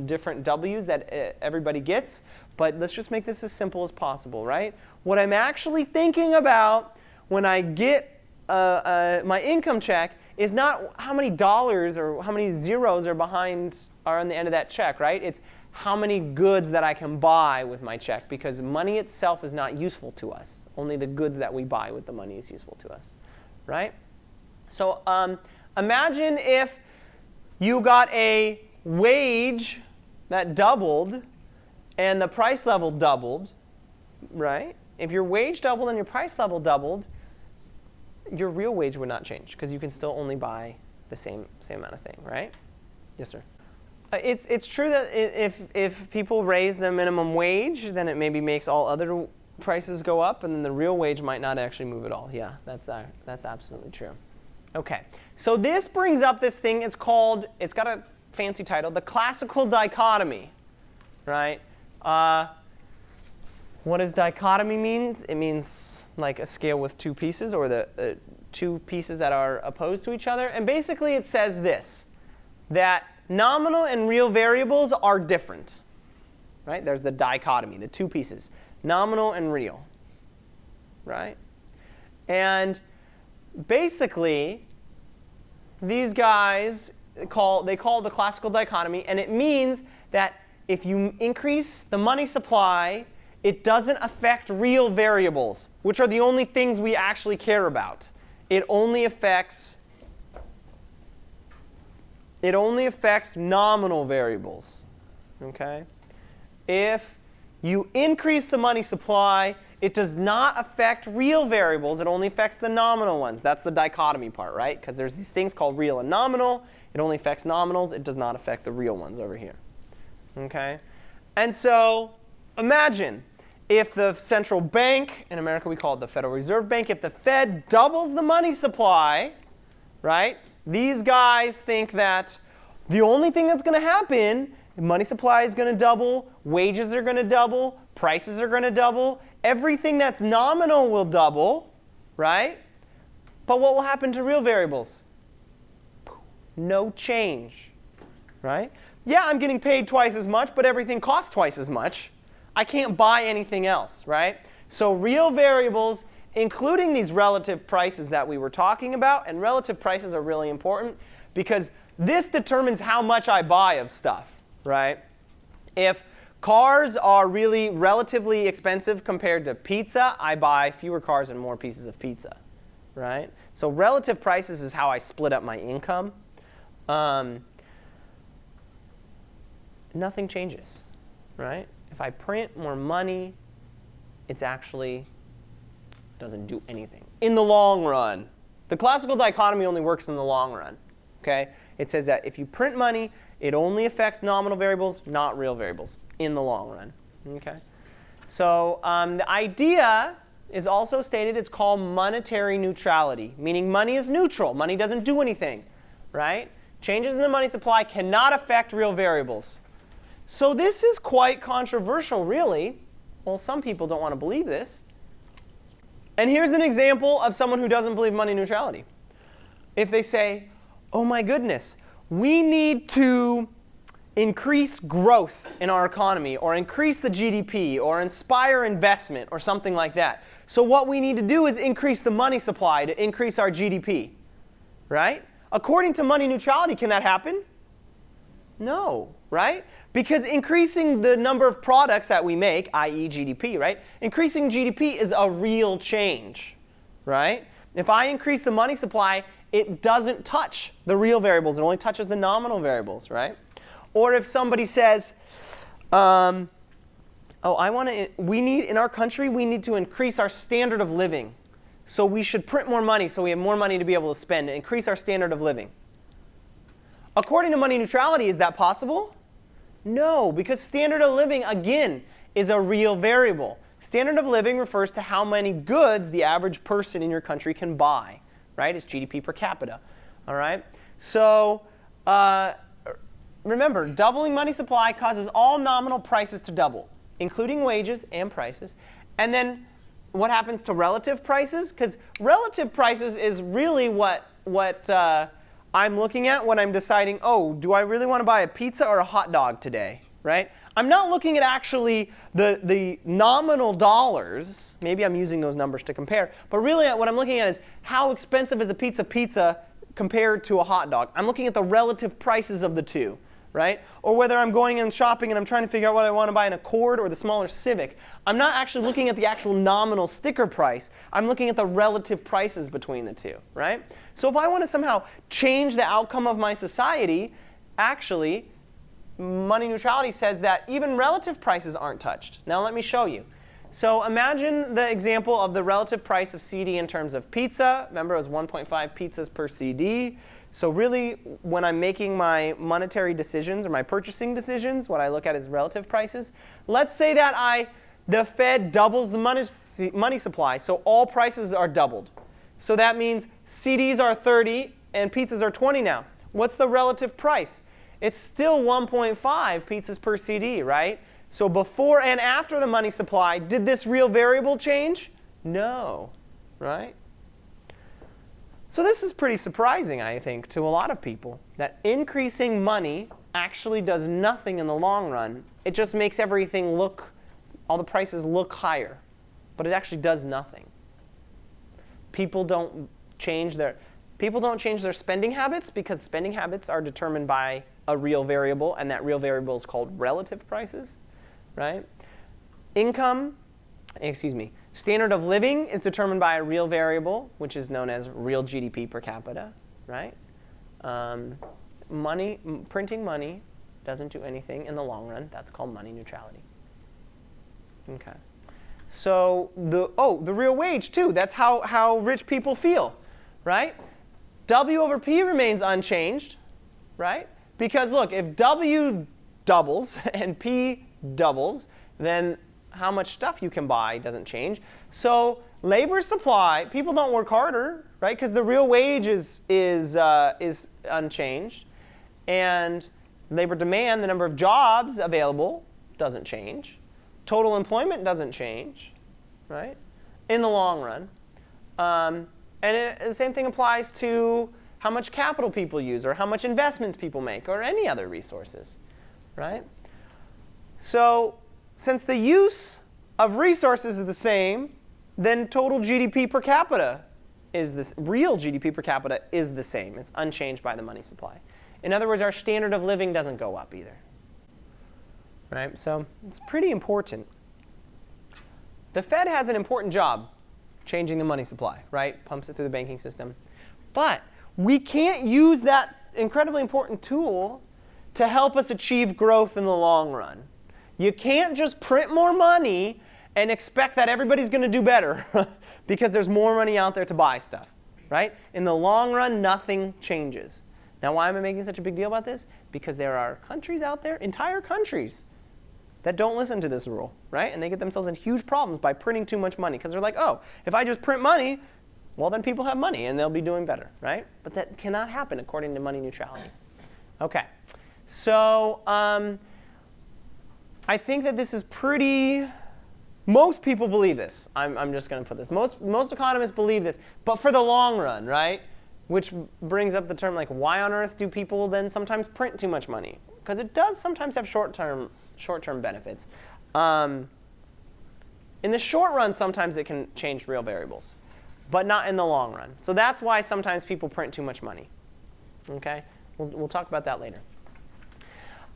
different W's that everybody gets. But let's just make this as simple as possible, right? What I'm actually thinking about when I get my income check is not how many dollars or how many zeros are on the end of that check, right? It's how many goods that I can buy with my check, because money itself is not useful to us. Only the goods that we buy with the money is useful to us, right? So imagine if you got a wage that doubled and the price level doubled, right? If your wage doubled and your price level doubled, your real wage would not change because you can still only buy the same amount of thing, right? Yes, sir. It's true that if people raise the minimum wage, then it maybe makes all other prices go up, and then the real wage might not actually move at all. Yeah, that's absolutely true. Okay, so this brings up this thing. It's got a fancy title, the classical dichotomy, right? What does dichotomy means? It means like a scale with 2 pieces, or the 2 pieces that are opposed to each other. And basically it says this, that nominal and real variables are different, right? There's the dichotomy, the 2 pieces, nominal and real. right? And basically, these guys they call the classical dichotomy, and it means that if you increase the money supply, it doesn't affect real variables, which are the only things we actually care about. It only affects nominal variables. Okay? If you increase the money supply, it does not affect real variables. It only affects the nominal ones. That's the dichotomy part, right? Because there's these things called real and nominal. It only affects nominals. It does not affect the real ones over here. Okay? And so imagine if the central bank, in America we call it the Federal Reserve Bank, if the Fed doubles the money supply, right? These guys think that the only thing that's going to happen, money supply is going to double, wages are going to double, prices are going to double, everything that's nominal will double, right? But what will happen to real variables? No change, right? Yeah, I'm getting paid twice as much, but everything costs twice as much. I can't buy anything else, right? So real variables, including these relative prices that we were talking about, and relative prices are really important because this determines how much I buy of stuff, right? If cars are really relatively expensive compared to pizza, I buy fewer cars and more pieces of pizza, right? So relative prices is how I split up my income. Nothing changes, right? If I print more money, it's actually doesn't do anything in the long run. The classical dichotomy only works in the long run. Okay? It says that if you print money, it only affects nominal variables, not real variables, in the long run. Okay? So the idea is also stated. It's called monetary neutrality, meaning money is neutral. Money doesn't do anything, right? Changes in the money supply cannot affect real variables. So this is quite controversial, really. Well, some people don't want to believe this. And here's an example of someone who doesn't believe money neutrality. If they say, oh my goodness, we need to increase growth in our economy, or increase the GDP, or inspire investment, or something like that. So what we need to do is increase the money supply to increase our GDP, right? According to money neutrality, can that happen? No, right? Because increasing the number of products that we make, i.e. GDP, right? Increasing GDP is a real change, right? If I increase the money supply, it doesn't touch the real variables. It only touches the nominal variables, right? Or if somebody says, in our country, we need to increase our standard of living. So we should print more money so we have more money to be able to spend and increase our standard of living. According to money neutrality, is that possible? No, because standard of living, again, is a real variable. Standard of living refers to how many goods the average person in your country can buy, right? It's GDP per capita, all right? So remember, doubling money supply causes all nominal prices to double, including wages and prices. And then what happens to relative prices? Because relative prices is really what I'm looking at when I'm deciding, oh, do I really want to buy a pizza or a hot dog today, right? I'm not looking at actually the nominal dollars. Maybe I'm using those numbers to compare. But really what I'm looking at is how expensive is a pizza compared to a hot dog. I'm looking at the relative prices of the two, right? Or whether I'm going and shopping and I'm trying to figure out what I want to buy, an Accord or the smaller Civic. I'm not actually looking at the actual nominal sticker price. I'm looking at the relative prices between the two, right? So if I want to somehow change the outcome of my society, actually, money neutrality says that even relative prices aren't touched. Now let me show you. So imagine the example of the relative price of CD in terms of pizza. Remember, it was 1.5 pizzas per CD. So really, when I'm making my monetary decisions or my purchasing decisions, what I look at is relative prices. Let's say that the Fed doubles the money supply, so all prices are doubled. So that means CDs are 30 and pizzas are 20 now. What's the relative price? It's still 1.5 pizzas per CD, right? So before and after the money supply, did this real variable change? No, right? So this is pretty surprising, I think, to a lot of people, that increasing money actually does nothing in the long run. It just makes everything all the prices look higher, but it actually does nothing. people don't change their spending habits because spending habits are determined by a real variable, and that real variable is called relative prices, right? Standard of living is determined by a real variable, which is known as real GDP per capita, right? Printing money doesn't do anything in the long run. That's called money neutrality. Okay. So the real wage too. That's how rich people feel, right? W over P remains unchanged, right? Because look, if W doubles and P doubles, then how much stuff you can buy doesn't change. So labor supply, people don't work harder, right? Because the real wage is unchanged, and labor demand, the number of jobs available, doesn't change. Total employment doesn't change, right? In the long run. The same thing applies to how much capital people use, or how much investments people make, or any other resources, right? So since the use of resources is the same, then total GDP per capita is this. Real GDP per capita is the same. It's unchanged by the money supply. In other words, our standard of living doesn't go up either, right? So it's pretty important. The Fed has an important job, changing the money supply, right? Pumps it through the banking system. But we can't use that incredibly important tool to help us achieve growth in the long run. You can't just print more money and expect that everybody's going to do better because there's more money out there to buy stuff, right? In the long run, nothing changes. Now, why am I making such a big deal about this? Because there are countries out there, entire countries, that don't listen to this rule, right? And they get themselves in huge problems by printing too much money because they're like, oh, if I just print money, well, then people have money and they'll be doing better, right? But that cannot happen according to money neutrality. Okay, so I think that this is pretty, most people believe this. I'm just going to put this. Most economists believe this, but for the long run, right? Which brings up the term, like, why on earth do people then sometimes print too much money? Because it does sometimes have short-term benefits. In the short run, sometimes it can change real variables, but not in the long run. So that's why sometimes people print too much money. Okay? We'll talk about that later.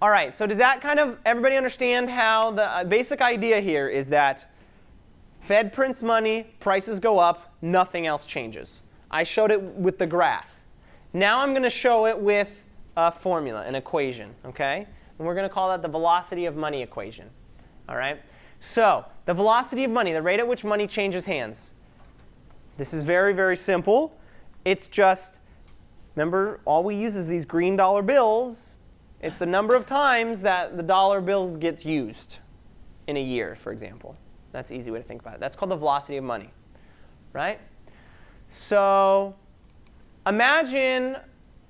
All right, so does that kind of, everybody understand how the basic idea here is that Fed prints money, prices go up, nothing else changes. I showed it with the graph. Now I'm going to show it with a formula, an equation, okay? And we're going to call that the velocity of money equation, all right? So the velocity of money, the rate at which money changes hands. This is very, very simple. It's just, remember, all we use is these green dollar bills. It's the number of times that the dollar bill gets used in a year, for example. That's an easy way to think about it. That's called the velocity of money, right? So imagine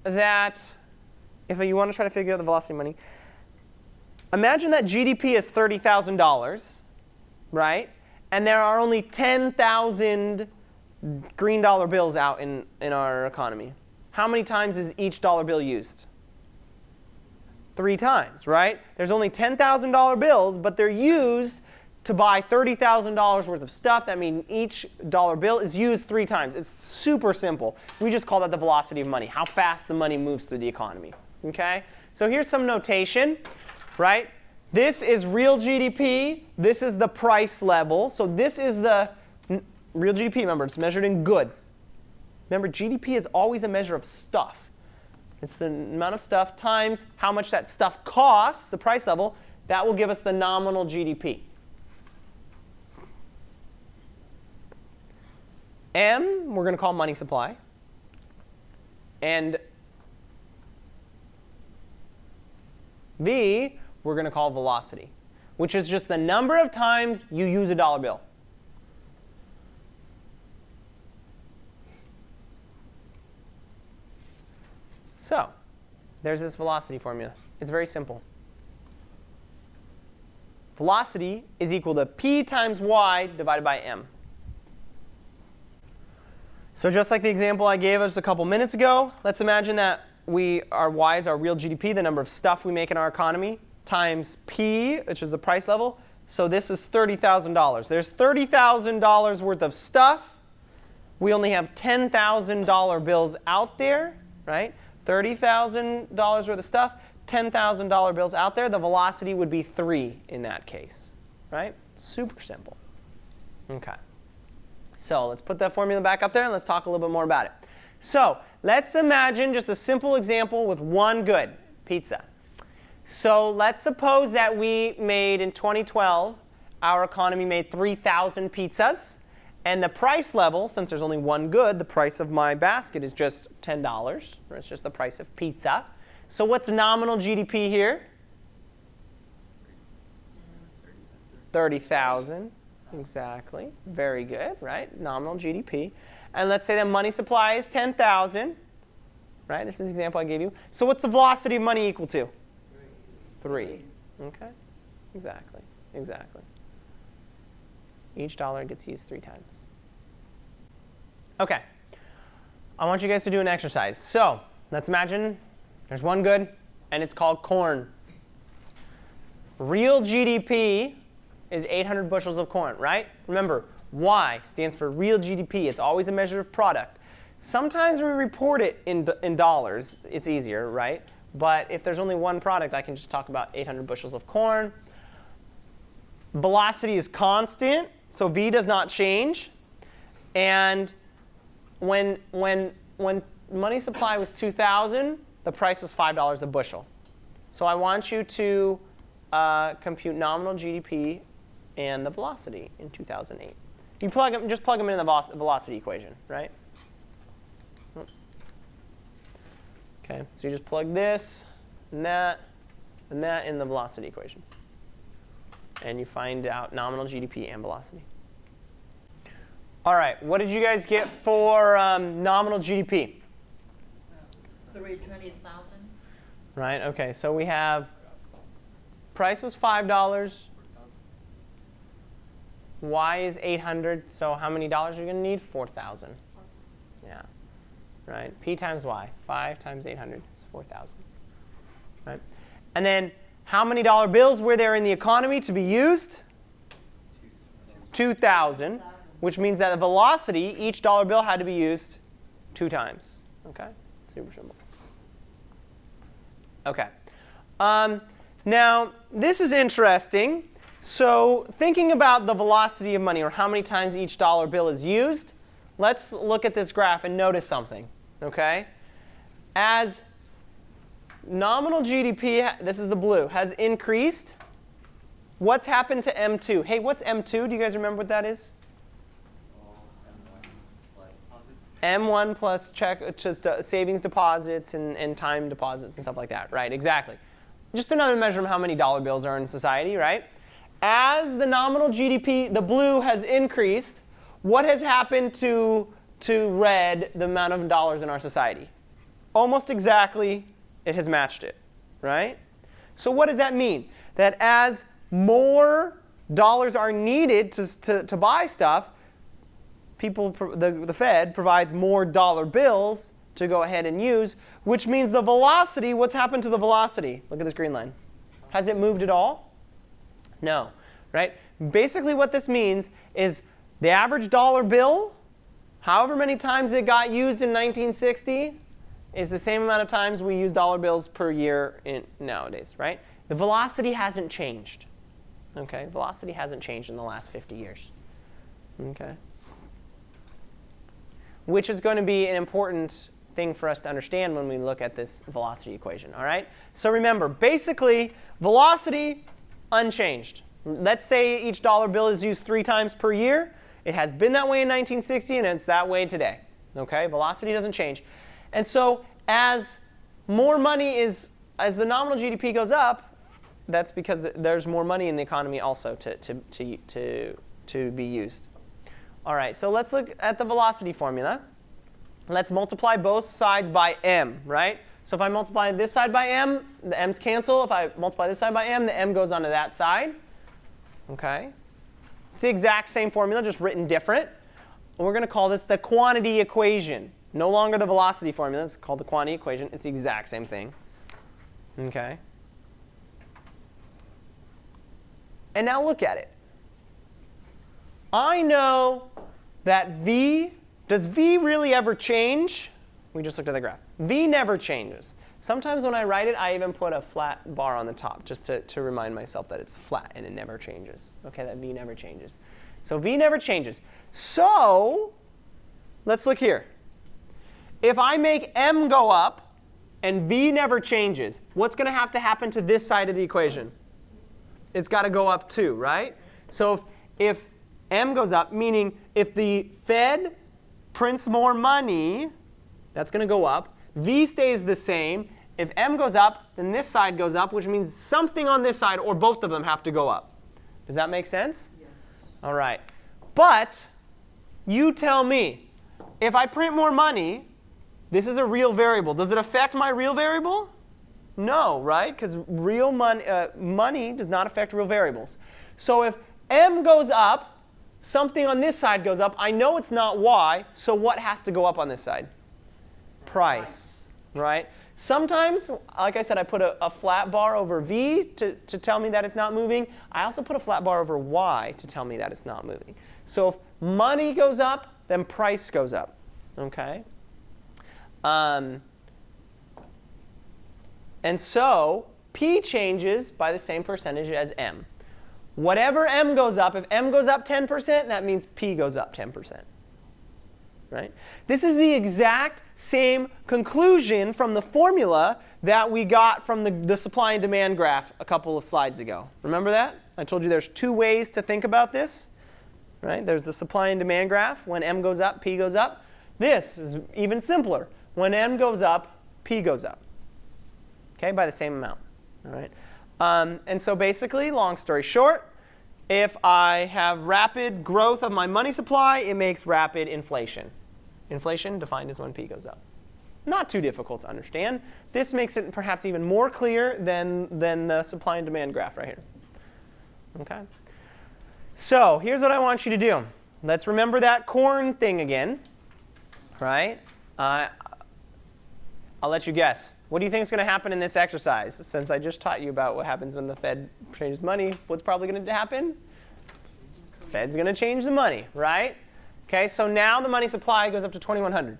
that, if you want to try to figure out the velocity of money, imagine that GDP is $30,000, right? And there are only 10,000 green dollar bills out in our economy. How many times is each dollar bill used? 3 times, right? There's only $10,000 bills, but they're used to buy $30,000 worth of stuff. That means each dollar bill is used 3 times. It's super simple. We just call that the velocity of money, how fast the money moves through the economy. Okay? So here's some notation, right? This is real GDP. This is the price level. So this is the real GDP. Remember, it's measured in goods. Remember, GDP is always a measure of stuff. It's the amount of stuff times how much that stuff costs, the price level. That will give us the nominal GDP. M, we're going to call money supply. And V, we're going to call velocity, which is just the number of times you use a dollar bill. So there's this velocity formula. It's very simple. Velocity is equal to P times Y divided by M. So just like the example I gave us a couple minutes ago, let's imagine that our Y is our real GDP, the number of stuff we make in our economy, times P, which is the price level. So this is $30,000. There's $30,000 worth of stuff, we only have $10,000 bills out there, right? $30,000 worth of stuff, $10,000 bills out there. The velocity would be 3 in that case, right? Super simple. Okay. So let's put that formula back up there and let's talk a little bit more about it. So let's imagine just a simple example with one good, pizza. So let's suppose that we made, in 2012, our economy made 3,000 pizzas. And the price level, since there's only one good, the price of my basket is just $10. It's just the price of pizza. So what's nominal GDP here? 30,000. Exactly. Very good, right? Nominal GDP. And let's say the money supply is 10,000. Right? This is the example I gave you. So what's the velocity of money equal to? 3. Okay. Exactly. Exactly. Each dollar gets used 3 times. OK. I want you guys to do an exercise. So let's imagine there's one good, and it's called corn. Real GDP is 800 bushels of corn, right? Remember, Y stands for real GDP. It's always a measure of product. Sometimes we report it in dollars. It's easier, right? But if there's only one product, I can just talk about 800 bushels of corn. Velocity is constant, so V does not change. And when money supply was 2,000, the price was $5 a bushel. So I want you to compute nominal GDP and the velocity in 2008. You just plug them in the velocity equation, right? OK, so you just plug this and that in the velocity equation. And you find out nominal GDP and velocity. All right, what did you guys get for nominal GDP? 320,000. Right, OK, so we have price was $5. Y is 800, so how many dollars are you going to need? 4,000. Yeah, right. P times Y, 5 times 800 is 4,000. Right, and then how many dollar bills were there in the economy to be used? 2,000, which means that the velocity, each dollar bill had to be used 2 times. OK, super simple. OK, now this is interesting. So thinking about the velocity of money, or how many times each dollar bill is used, let's look at this graph and notice something. OK, as nominal GDP, this is the blue, has increased, what's happened to M2? Hey, what's M2? Do you guys remember what that is? M1 plus check, just savings deposits and time deposits and stuff like that. Right, exactly. Just another measure of how many dollar bills are in society, right? As the nominal GDP, the blue, has increased, what has happened to red, the amount of dollars in our society? Almost exactly, it has matched it, right? So what does that mean? That as more dollars are needed to buy stuff, the Fed provides more dollar bills to go ahead and use, which means the velocity, what's happened to the velocity? Look at this green line. Has it moved at all? No, right? Basically what this means is the average dollar bill, however many times it got used in 1960, is the same amount of times we use dollar bills per year nowadays, right? The velocity hasn't changed. Okay, velocity hasn't changed in the last 50 years. Okay, which is going to be an important thing for us to understand when we look at this velocity equation. All right. So remember, basically, velocity unchanged. Let's say each dollar bill is used 3 times per year. It has been that way in 1960, and it's that way today. Okay, velocity doesn't change. And so as more money as the nominal GDP goes up, that's because there's more money in the economy also to be used. All right, so let's look at the velocity formula. Let's multiply both sides by m, right? So if I multiply this side by m, the m's cancel. If I multiply this side by m, the m goes onto that side. Okay, it's the exact same formula, just written different. And we're going to call this the quantity equation. No longer the velocity formula. It's called the quantity equation. It's the exact same thing. Okay. And now look at it. I know that v does V really ever change? We just looked at the graph. V never changes. Sometimes when I write it, I even put a flat bar on the top just to remind myself that it's flat and it never changes. Okay, that V never changes. So V never changes. So let's look here. If I make M go up and V never changes, what's going to have to happen to this side of the equation? It's got to go up too, right? So if M goes up, meaning if the Fed prints more money, that's going to go up. V stays the same. If M goes up, then this side goes up, which means something on this side or both of them have to go up. Does that make sense? Yes. All right. But you tell me, if I print more money, this is a real variable. Does it affect my real variable? No, right? Because real money does not affect real variables. So if M goes up, something on this side goes up. I know it's not Y, so what has to go up on this side? Price, right? Sometimes, like I said, I put a flat bar over V to tell me that it's not moving. I also put a flat bar over Y to tell me that it's not moving. So if money goes up, then price goes up. Okay? And so P changes by the same percentage as M. Whatever M goes up, if M goes up 10%, that means P goes up 10%. Right? This is the exact same conclusion from the formula that we got from the supply and demand graph a couple of slides ago. Remember that? I told you there's two ways to think about this. Right? There's the supply and demand graph. When M goes up, P goes up. This is even simpler. When M goes up, P goes up. Okay, by the same amount. All right. And so basically, long story short, if I have rapid growth of my money supply, it makes rapid inflation. Inflation defined as when P goes up. Not too difficult to understand. This makes it perhaps even more clear than the supply and demand graph right here. Okay. So here's what I want you to do. Let's remember that corn thing again. Right? I'll let you guess. What do you think is going to happen in this exercise? Since I just taught you about what happens when the Fed changes money, what's probably going to happen? Fed's going to change the money, right? Okay, so now the money supply goes up to 2,100.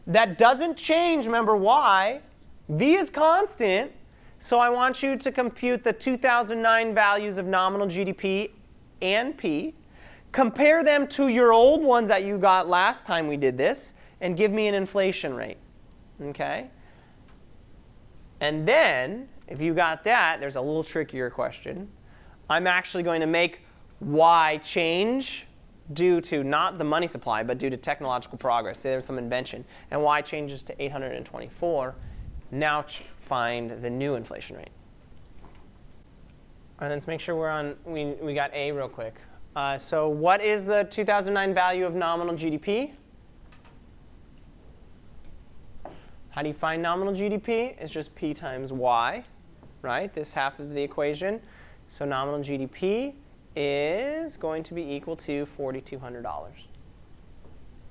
That doesn't change, remember why? V is constant, so I want you to compute the 2009 values of nominal GDP and P. Compare them to your old ones that you got last time we did this, and give me an inflation rate. Okay? And then, if you got that, there's a little trickier question. I'm actually going to make Y change due to not the money supply, but due to technological progress. Say there's some invention. And Y changes to 824. Now find the new inflation rate. All right, let's make sure we're on. We got A real quick. So what is the 2009 value of nominal GDP? How do you find nominal GDP? It's just P times Y, right? This half of the equation. So nominal GDP is going to be equal to $4,200,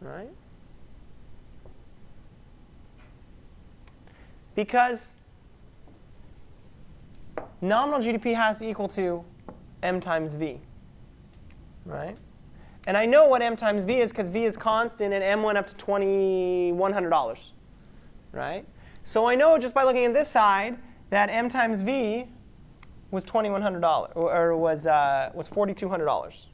right? Because nominal GDP has to equal to M times V, right? And I know what M times V is because V is constant and M went up to $2,100. Right? So I know just by looking at this side that M times V was $2,100 or was $4,200.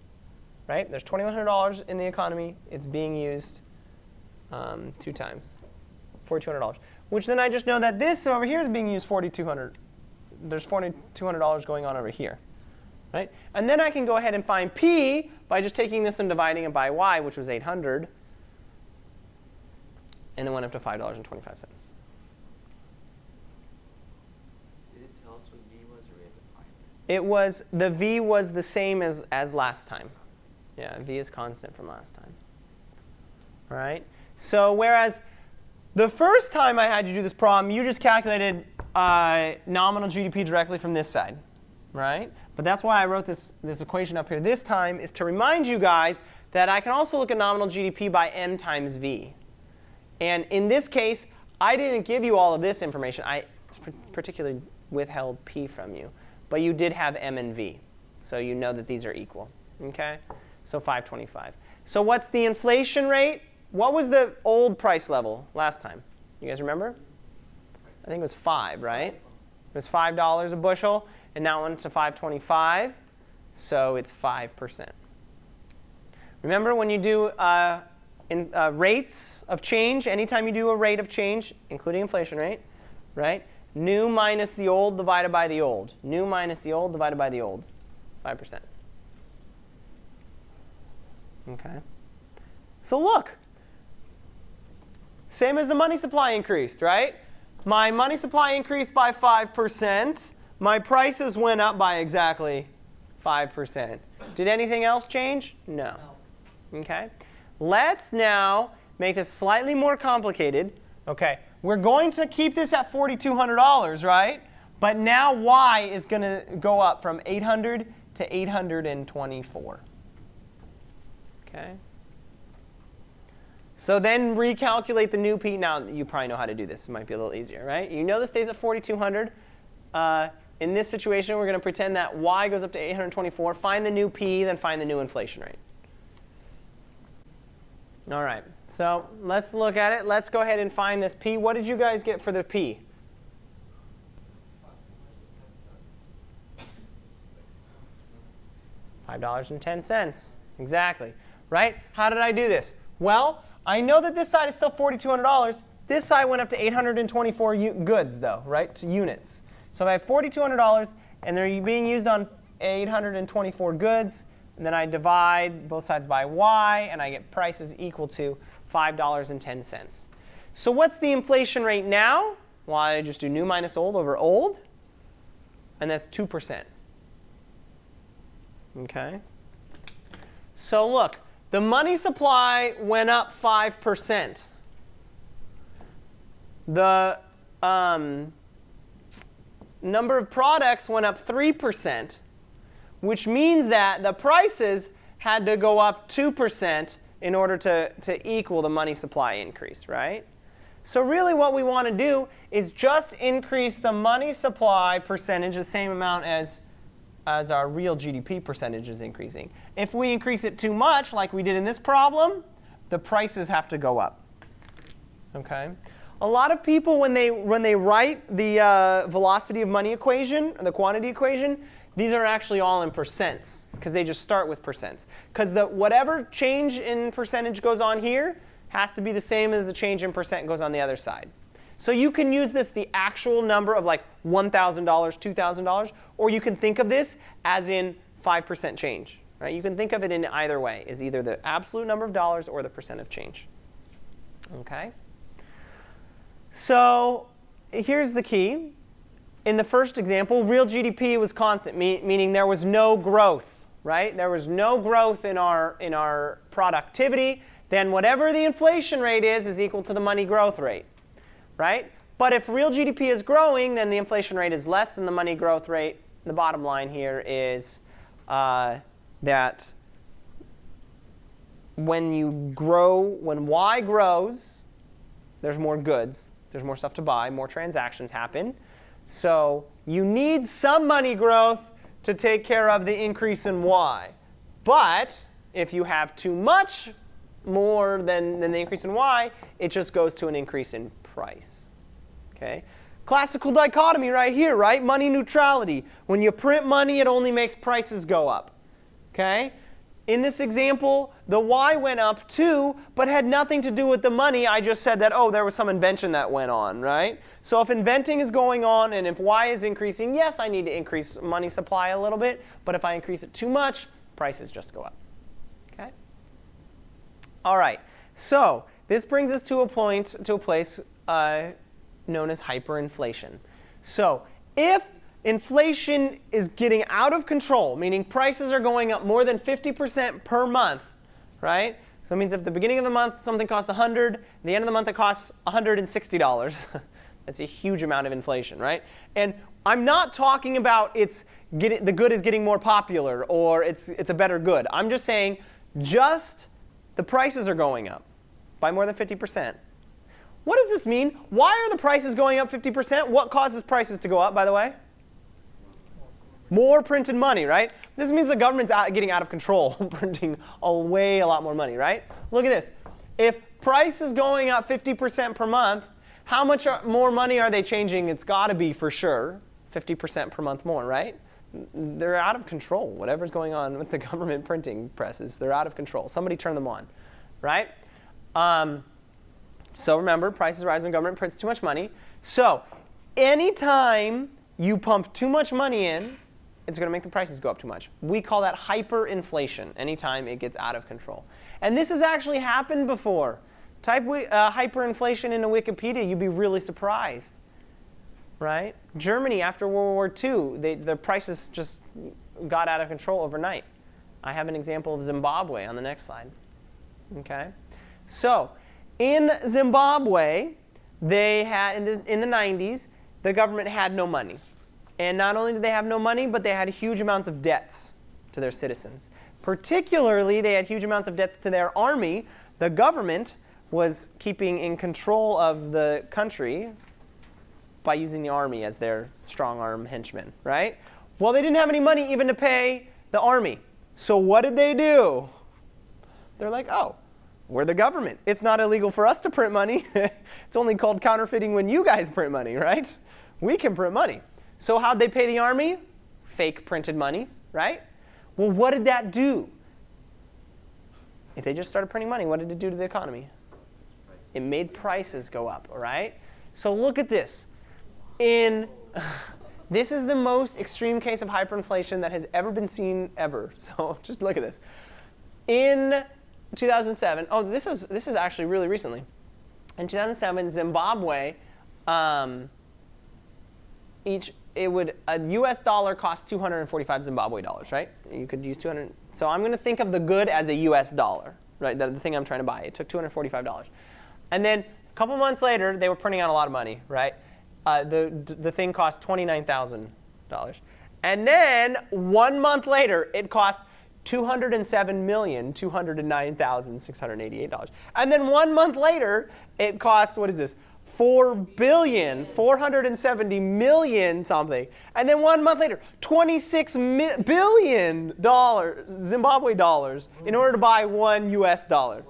Right? There's $2,100 in the economy. It's being used 2 times, $4,200. Which then I just know that this over here is being used $4,200. There's $4,200 going on over here. Right? And then I can go ahead and find P by just taking this and dividing it by Y, which was 800. And it went up to $5.25. Did it tell us what V was, or we had to find it? It was, the V was the same as last time. Yeah, V is constant from last time. All right? So whereas the first time I had you do this problem, you just calculated nominal GDP directly from this side. Right? But that's why I wrote this equation up here this time, is to remind you guys that I can also look at nominal GDP by M times V. And in this case, I didn't give you all of this information. I particularly withheld P from you. But you did have M and V. So you know that these are equal. Okay? So 525. So what's the inflation rate? what was the old price level last time? You guys remember? I think it was 5, right? It was $5 a bushel, and now it went to $5.25, so it's 5%. Remember when you do rates of change, anytime you do a rate of change, including inflation rate, right? New minus the old divided by the old. New minus the old divided by the old. 5%. Okay. So look. Same as the money supply increased, right? My money supply increased by 5%. My prices went up by exactly 5%. Did anything else change? No. Okay. Let's now make this slightly more complicated. Okay. We're going to keep this at $4,200, right? But now y is going to go up from 800 to 824. Okay. So then recalculate the new P. Now, you probably know how to do this. It might be a little easier, right? You know this stays at 4,200. In this situation, we're going to pretend that y goes up to 824. Find the new P, then find the new inflation rate. All right. So let's look at it. Let's go ahead and find this P. What did you guys get for the P? $5.10. Exactly. Right? How did I do this? Well, I know that this side is still $4,200. This side went up to 824 goods, though, right? To units. So if I have $4,200, and they're being used on 824 goods, and then I divide both sides by y, and I get prices equal to $5.10. So what's the inflation rate now? Well, I just do new minus old over old, and that's 2%. Okay. So look, the money supply went up 5%. The number of products went up 3%, which means that the prices had to go up 2% in order to equal the money supply increase, right? So really what we want to do is just increase the money supply percentage the same amount as our real GDP percentage is increasing. If we increase it too much, like we did in this problem, the prices have to go up. Okay? A lot of people, when they write the velocity of money equation, or the quantity equation, these are actually all in percents, because they just start with percents. Because whatever change in percentage goes on here has to be the same as the change in percent goes on the other side. So you can use this, the actual number of like $1,000, $2,000, or you can think of this as in 5% change. Right? You can think of it in either way, is either the absolute number of dollars or the percent of change. Okay? So here's the key. In the first example, real GDP was constant, meaning there was no growth. Right? There was no growth in our productivity. Then whatever the inflation rate is equal to the money growth rate. Right? But if real GDP is growing, then the inflation rate is less than the money growth rate. The bottom line here is that when Y grows, there's more goods, there's more stuff to buy, more transactions happen. So you need some money growth to take care of the increase in Y. But if you have too much more than the increase in Y, it just goes to an increase in price. Okay? Classical dichotomy right here, right? Money neutrality. When you print money, it only makes prices go up. Okay? In this example, the Y went up too, but had nothing to do with the money. I just said that, oh, there was some invention that went on, right? So if inventing is going on and if Y is increasing, yes, I need to increase money supply a little bit. But if I increase it too much, prices just go up. Okay? All right. So this brings us to a place known as hyperinflation. So if inflation is getting out of control, meaning prices are going up more than 50% per month, right? So it means if at the beginning of the month something costs $100, at the end of the month it costs $160. That's a huge amount of inflation, right? And I'm not talking about the good is getting more popular or it's a better good. I'm just saying just the prices are going up by more than 50%. What does this mean? Why are the prices going up 50%? What causes prices to go up, by the way? More printed money, right? This means the government's getting out of control, printing a lot more money, right? Look at this. If price is going up 50% per month, how much more money are they changing? It's got to be for sure 50% per month more, right? They're out of control. Whatever's going on with the government printing presses, they're out of control. Somebody turn them on, right? So remember, prices rise when government prints too much money. So anytime you pump too much money in, it's going to make the prices go up too much. We call that hyperinflation, anytime it gets out of control. And this has actually happened before. Type hyperinflation into Wikipedia, you'd be really surprised. Right? Germany, after World War II, the prices just got out of control overnight. I have an example of Zimbabwe on the next slide. Okay? So in Zimbabwe, they had in the 90s, the government had no money. And not only did they have no money, but they had huge amounts of debts to their citizens. Particularly, they had huge amounts of debts to their army. The government was keeping in control of the country by using the army as their strong-arm henchmen, right? Well, they didn't have any money even to pay the army. So what did they do? They're like, oh, we're the government. It's not illegal for us to print money. It's only called counterfeiting when you guys print money, right? We can print money. So how'd they pay the army? Fake printed money, right? Well, what did that do? If they just started printing money, what did it do to the economy? It made prices go up, all right? So look at this. This is the most extreme case of hyperinflation that has ever been seen ever. So just look at this. In 2007, this is actually really recently. In 2007, Zimbabwe, a US dollar cost 245 Zimbabwe dollars, right? You could use 200. So I'm going to think of the good as a US dollar, right? The thing I'm trying to buy. It took $245. And then a couple months later, they were printing out a lot of money, right? The thing cost $29,000. And then 1 month later, it cost $207,209,688. And then 1 month later, it costs, what is this? $4,470,000,000 something. And then 1 month later, $26 billion Zimbabwe dollars in order to buy one US dollar.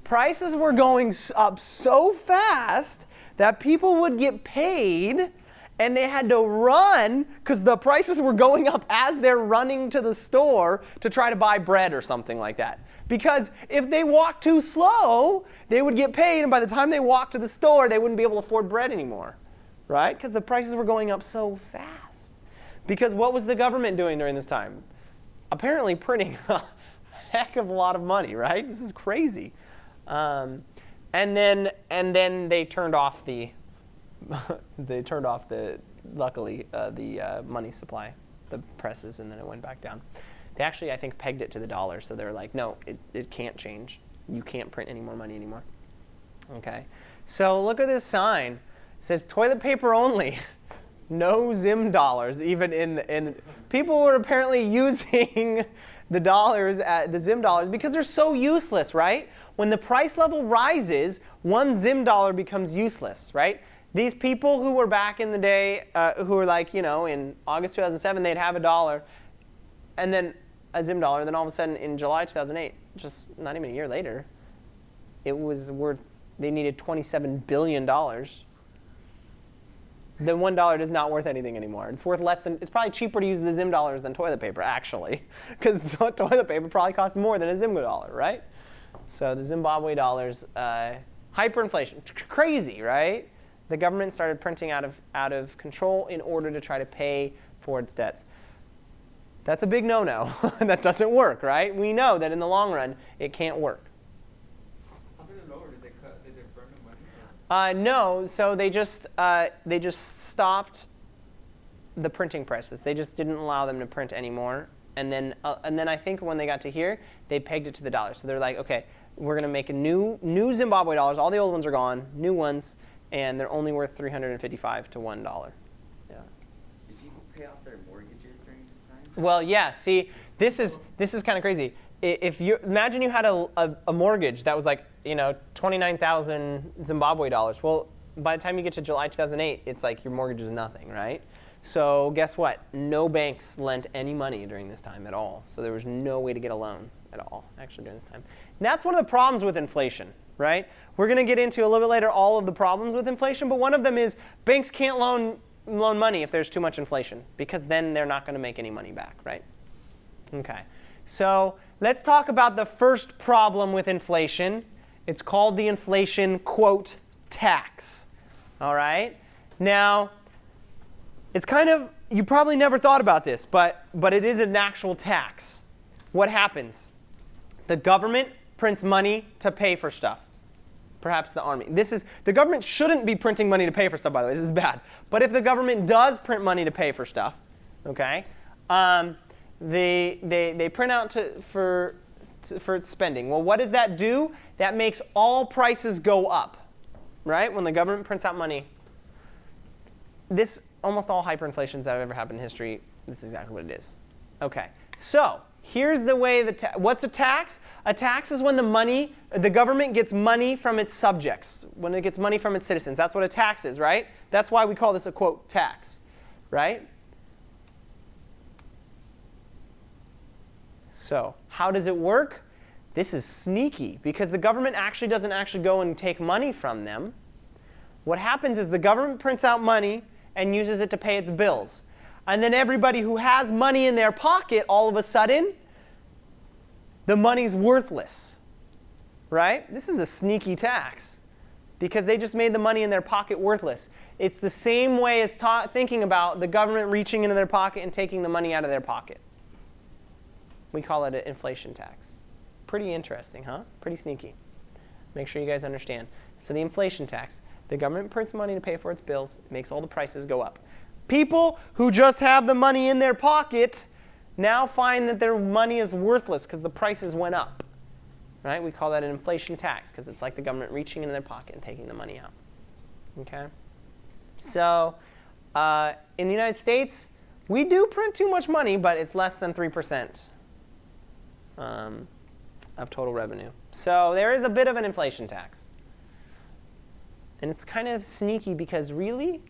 Prices were going up so fast that people would get paid and they had to run because the prices were going up as they're running to the store to try to buy bread or something like that. Because if they walked too slow, they would get paid, and by the time they walked to the store, they wouldn't be able to afford bread anymore, right? Because the prices were going up so fast. Because what was the government doing during this time? Apparently printing a heck of a lot of money, right? This is crazy. And then they turned off the luckily the money supply, the presses, and then it went back down. They actually, I think, pegged it to the dollar, so they're like, no, it can't change. You can't print any more money anymore. Okay, so look at this sign. It says toilet paper only, no Zim dollars. Even in people were apparently using the dollars, the Zim dollars, because they're so useless, right? When the price level rises, one Zim dollar becomes useless, right? These people who were back in the day, who were like, in August 2007, they'd have a dollar, and then a Zim dollar, and then all of a sudden in July 2008, just not even a year later, it was worth, they needed $27 billion. Then $1 is not worth anything anymore. It's worth less than, it's probably cheaper to use the Zim dollars than toilet paper, actually, because toilet paper probably costs more than a Zim dollar, right? So the Zimbabwe dollars, hyperinflation, crazy, right? The government started printing out of control in order to try to pay for its debts. That's a big no-no. That doesn't work, right? We know that in the long run, it can't work. How did it lower? Did they burn the money? No, so they just stopped the printing presses. They just didn't allow them to print anymore. And then I think when they got to here, they pegged it to the dollar. So they're like, okay, we're going to make a new Zimbabwe dollars. All the old ones are gone, new ones, and they're only worth $355 to $1. Yeah. Did people pay off their mortgages during this time? Well, yeah. See, this is kind of crazy. If you imagine you had a mortgage that was like 29,000 Zimbabwe dollars. Well, by the time you get to July 2008, it's like your mortgage is nothing, right? So guess what? No banks lent any money during this time at all. So there was no way to get a loan at all, actually, during this time. And that's one of the problems with inflation, right? We're going to get into a little bit later all of the problems with inflation, but one of them is banks can't loan money if there's too much inflation, because then they're not going to make any money back, right? Okay, so let's talk about the first problem with inflation. It's called the inflation, quote, tax. All right? Now, it's kind of, you probably never thought about this, but it is an actual tax. What happens? The government prints money to pay for stuff. Perhaps the army. The government shouldn't be printing money to pay for stuff, by the way. This is bad. But if the government does print money to pay for stuff, okay, they print out for spending. Well, what does that do? That makes all prices go up, right? When the government prints out money. Almost all hyperinflations that have ever happened in history, this is exactly what it is. Okay, so here's the way what's a tax? A tax is when the government gets money from its subjects, when it gets money from its citizens. That's what a tax is, right? That's why we call this a, quote, tax, right? So how does it work? This is sneaky, because the government doesn't actually go and take money from them. What happens is the government prints out money and uses it to pay its bills. And then everybody who has money in their pocket, all of a sudden, the money's worthless, right? This is a sneaky tax, because they just made the money in their pocket worthless. It's the same way as thinking about the government reaching into their pocket and taking the money out of their pocket. We call it an inflation tax. Pretty interesting, huh? Pretty sneaky. Make sure you guys understand. So the inflation tax, the government prints money to pay for its bills, makes all the prices go up. People who just have the money in their pocket now find that their money is worthless because the prices went up. Right? We call that an inflation tax, because it's like the government reaching into their pocket and taking the money out. Okay? So in the United States, we do print too much money, but it's less than 3%. Of total revenue. So there is a bit of an inflation tax. And it's kind of sneaky, because really,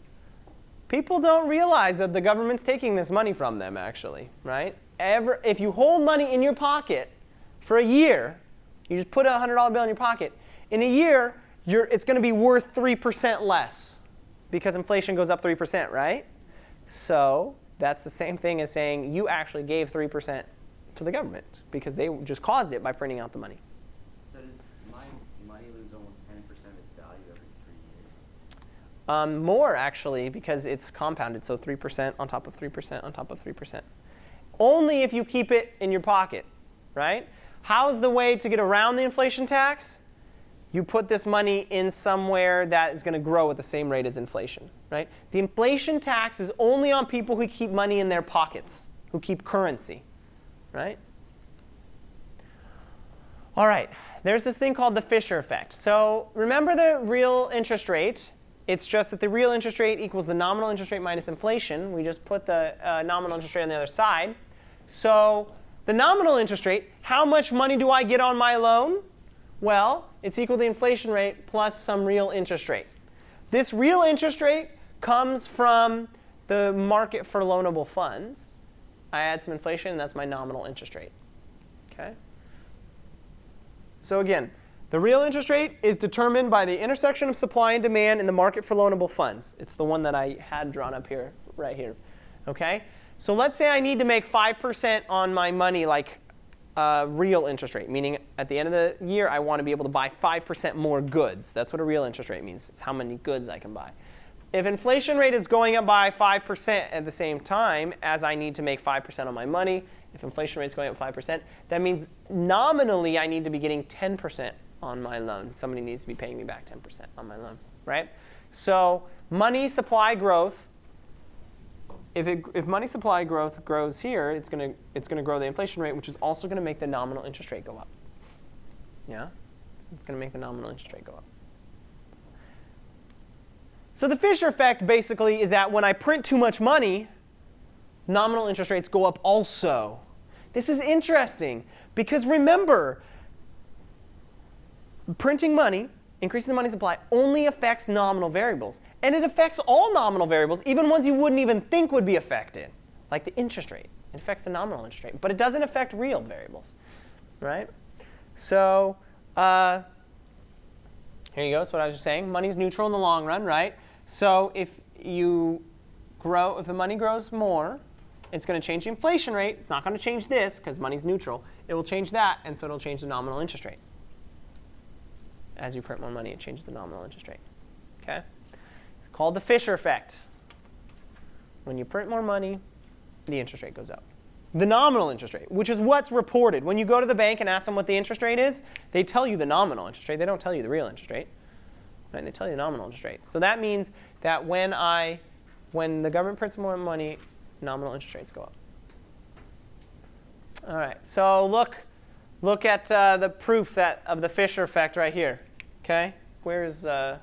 people don't realize that the government's taking this money from them, actually, right? If you hold money in your pocket for a year, you just put a $100 bill in your pocket, in a year, it's going to be worth 3% less, because inflation goes up 3%, right? So that's the same thing as saying you actually gave 3% to the government, because they just caused it by printing out the money. So does my money lose almost 10% of its value every 3 years? More, actually, because it's compounded. So 3% on top of 3% on top of 3%. Only if you keep it in your pocket, right? How's the way to get around the inflation tax? You put this money in somewhere that is going to grow at the same rate as inflation, right? The inflation tax is only on people who keep money in their pockets, who keep currency. Right? All right, there's this thing called the Fisher effect. So remember the real interest rate. It's just that the real interest rate equals the nominal interest rate minus inflation. We just put the nominal interest rate on the other side. So the nominal interest rate, how much money do I get on my loan? Well, it's equal to the inflation rate plus some real interest rate. This real interest rate comes from the market for loanable funds. I add some inflation, and that's my nominal interest rate. Okay? So again, the real interest rate is determined by the intersection of supply and demand in the market for loanable funds. It's the one that I had drawn up here, right here. Okay? So let's say I need to make 5% on my money, like real interest rate, meaning at the end of the year, I want to be able to buy 5% more goods. That's what a real interest rate means. It's how many goods I can buy. If inflation rate is going up by 5% at the same time as I need to make 5% on my money, if inflation rate is going up 5%, that means nominally I need to be getting 10% on my loan. Somebody needs to be paying me back 10% on my loan, right? So money supply growth, if money supply growth grows here, it's going to grow the inflation rate, which is also going to make the nominal interest rate go up. Yeah? It's going to make the nominal interest rate go up. So the Fisher effect basically is that when I print too much money, nominal interest rates go up also. This is interesting because remember, printing money, increasing the money supply, only affects nominal variables. And it affects all nominal variables, even ones you wouldn't even think would be affected, like the interest rate. It affects the nominal interest rate, but it doesn't affect real variables, right? So Here you go. That's what I was just saying. Money's neutral in the long run, right? So if the money grows more, it's going to change the inflation rate. It's not going to change this because money's neutral. It will change that, and so it'll change the nominal interest rate. As you print more money, it changes the nominal interest rate. Okay? It's called the Fisher effect. When you print more money, the interest rate goes up. The nominal interest rate, which is what's reported. When you go to the bank and ask them what the interest rate is, they tell you the nominal interest rate. They don't tell you the real interest rate. Right? They tell you the nominal interest rate. So that means that when the government prints more money, nominal interest rates go up. All right. So look at the proof of the Fisher effect right here. Okay. Where's the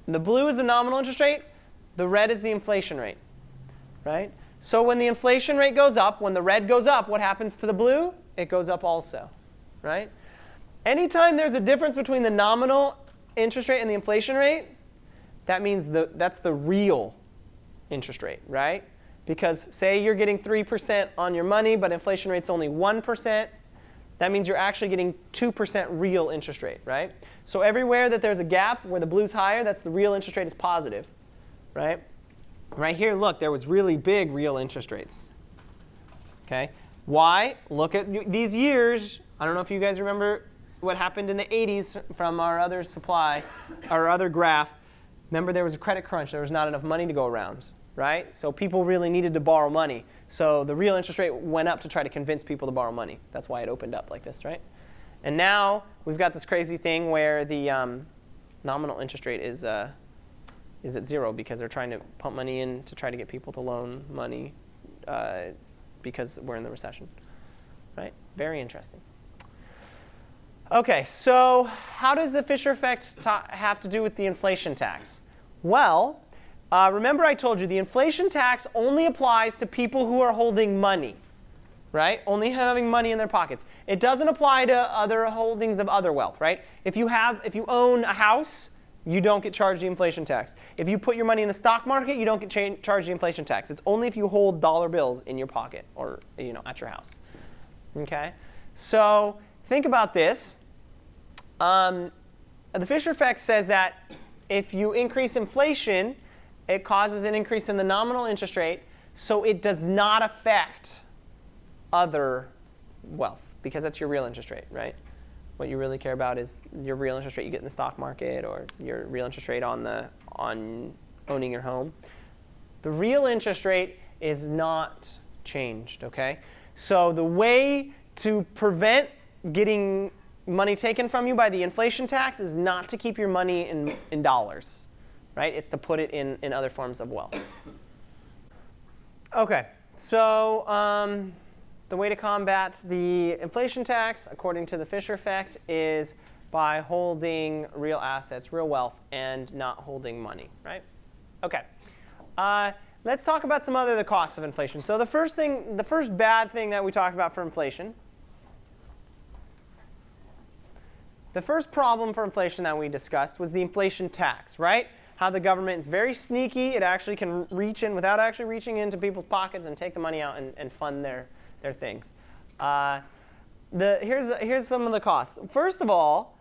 blue is the nominal interest rate. The red is the inflation rate. Right. So when the inflation rate goes up, when the red goes up, what happens to the blue? It goes up also, right? Anytime there's a difference between the nominal interest rate and the inflation rate, that means that's the real interest rate, right? Because say you're getting 3% on your money, but inflation rate's only 1%, that means you're actually getting 2% real interest rate, right? So everywhere that there's a gap where the blue's higher, that's the real interest rate is positive, right? Right here, look, there was really big real interest rates. Okay, why? Look at these years. I don't know if you guys remember what happened in the 80s from our other graph. Remember, there was a credit crunch. There was not enough money to go around, right? So people really needed to borrow money. So the real interest rate went up to try to convince people to borrow money. That's why it opened up like this, right? And now we've got this crazy thing where the nominal interest rate is at 0 because they're trying to pump money in to try to get people to loan money because we're in the recession, right? Very interesting. OK, so how does the Fisher effect have to do with the inflation tax? Well, remember I told you the inflation tax only applies to people who are holding money, right? Only having money in their pockets. It doesn't apply to other holdings of other wealth, right? If you own a house, you don't get charged the inflation tax. If you put your money in the stock market, you don't get charged the inflation tax. It's only if you hold dollar bills in your pocket or at your house. Okay? So think about this. The Fisher effect says that if you increase inflation, it causes an increase in the nominal interest rate, so it does not affect other wealth because that's your real interest rate, right? What you really care about is your real interest rate you get in the stock market or your real interest rate on owning your home. The real interest rate is not changed, okay? So the way to prevent getting money taken from you by the inflation tax is not to keep your money in dollars, right? It's to put it in other forms of wealth. Okay, so the way to combat the inflation tax, according to the Fisher effect, is by holding real assets, real wealth, and not holding money, right? Okay. Let's talk about some other the costs of inflation. So the first bad thing that we talked about for inflation, the first problem for inflation that we discussed was the inflation tax, right? How the government is very sneaky. It actually can reach in without actually reaching into people's pockets and take the money out and fund their things. Here's some of the costs. First of all,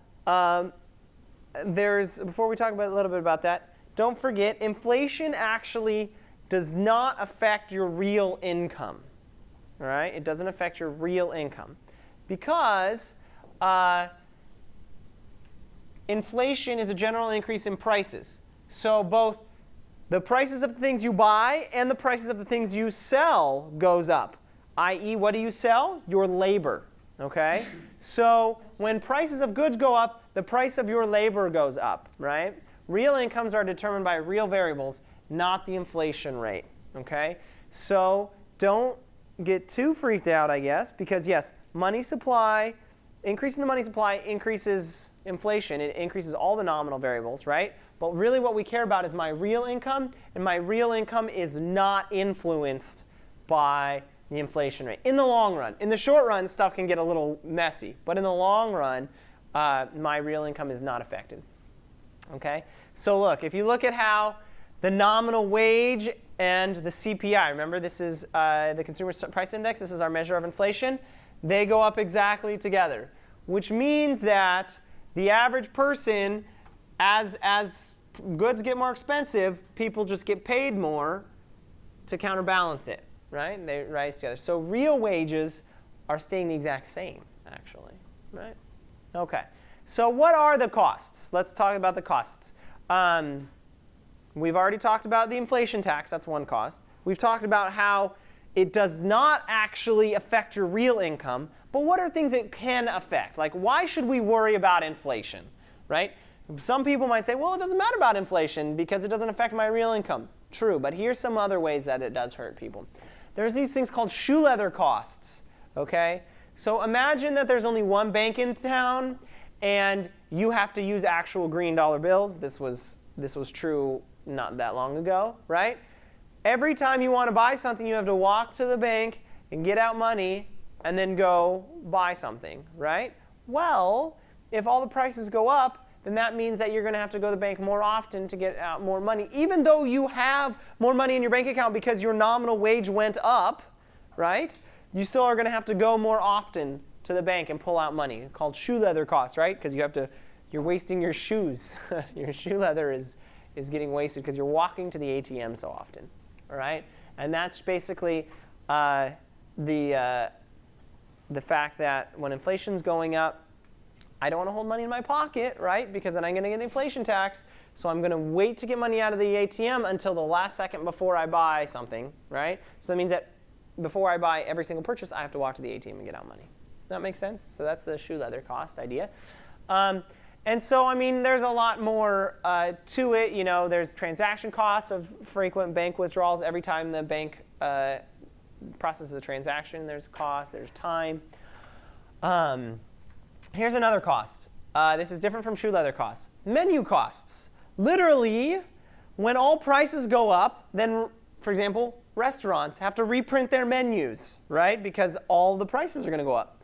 before we talk a little bit about that, don't forget inflation actually does not affect your real income. All right, it doesn't affect your real income because inflation is a general increase in prices. So both the prices of the things you buy and the prices of the things you sell goes up. I.e., what do you sell? Your labor, okay? So when prices of goods go up, the price of your labor goes up, right? Real incomes are determined by real variables, not the inflation rate, okay? So don't get too freaked out, I guess, because yes, money supply, increasing the money supply increases inflation. It increases all the nominal variables, right? But really what we care about is my real income, and my real income is not influenced by the inflation rate in the long run. In the short run, stuff can get a little messy. But in the long run, my real income is not affected. Okay? So look, if you look at how the nominal wage and the CPI, remember this is the Consumer Price Index, this is our measure of inflation, they go up exactly together. Which means that The average person, as goods get more expensive, people just get paid more to counterbalance it, right? They rise together. So real wages are staying the exact same, actually, right? Okay. So what are the costs? Let's talk about the costs. We've already talked about the inflation tax. That's one cost. We've talked about how it does not actually affect your real income, but what are things it can affect? Like, why should we worry about inflation, right? Some people might say, well, it doesn't matter about inflation because it doesn't affect my real income. True, but here's some other ways that it does hurt people. There's these things called shoe leather costs, okay? So imagine that there's only one bank in town and you have to use actual green dollar bills. This was true not that long ago, right? Every time you want to buy something, you have to walk to the bank and get out money and then go buy something, right? Well, if all the prices go up, then that means that you're going to have to go to the bank more often to get out more money, even though you have more money in your bank account because your nominal wage went up, right? You still are going to have to go more often to the bank and pull out money, called shoe leather costs, right? Because you're wasting your shoes. Your shoe leather is getting wasted because you're walking to the ATM so often, all right? And that's basically the fact that when inflation's going up, I don't want to hold money in my pocket, right? Because then I'm going to get the inflation tax. So I'm going to wait to get money out of the ATM until the last second before I buy something, right? So that means that before I buy every single purchase, I have to walk to the ATM and get out money. Does that make sense? So that's the shoe leather cost idea. And so, I mean, there's a lot more to it. You know, there's transaction costs of frequent bank withdrawals. Every time the bank processes a transaction, there's a cost, there's time. Here's another cost. This is different from shoe leather costs. Menu costs. Literally, when all prices go up, then, for example, restaurants have to reprint their menus, right? Because all the prices are going to go up.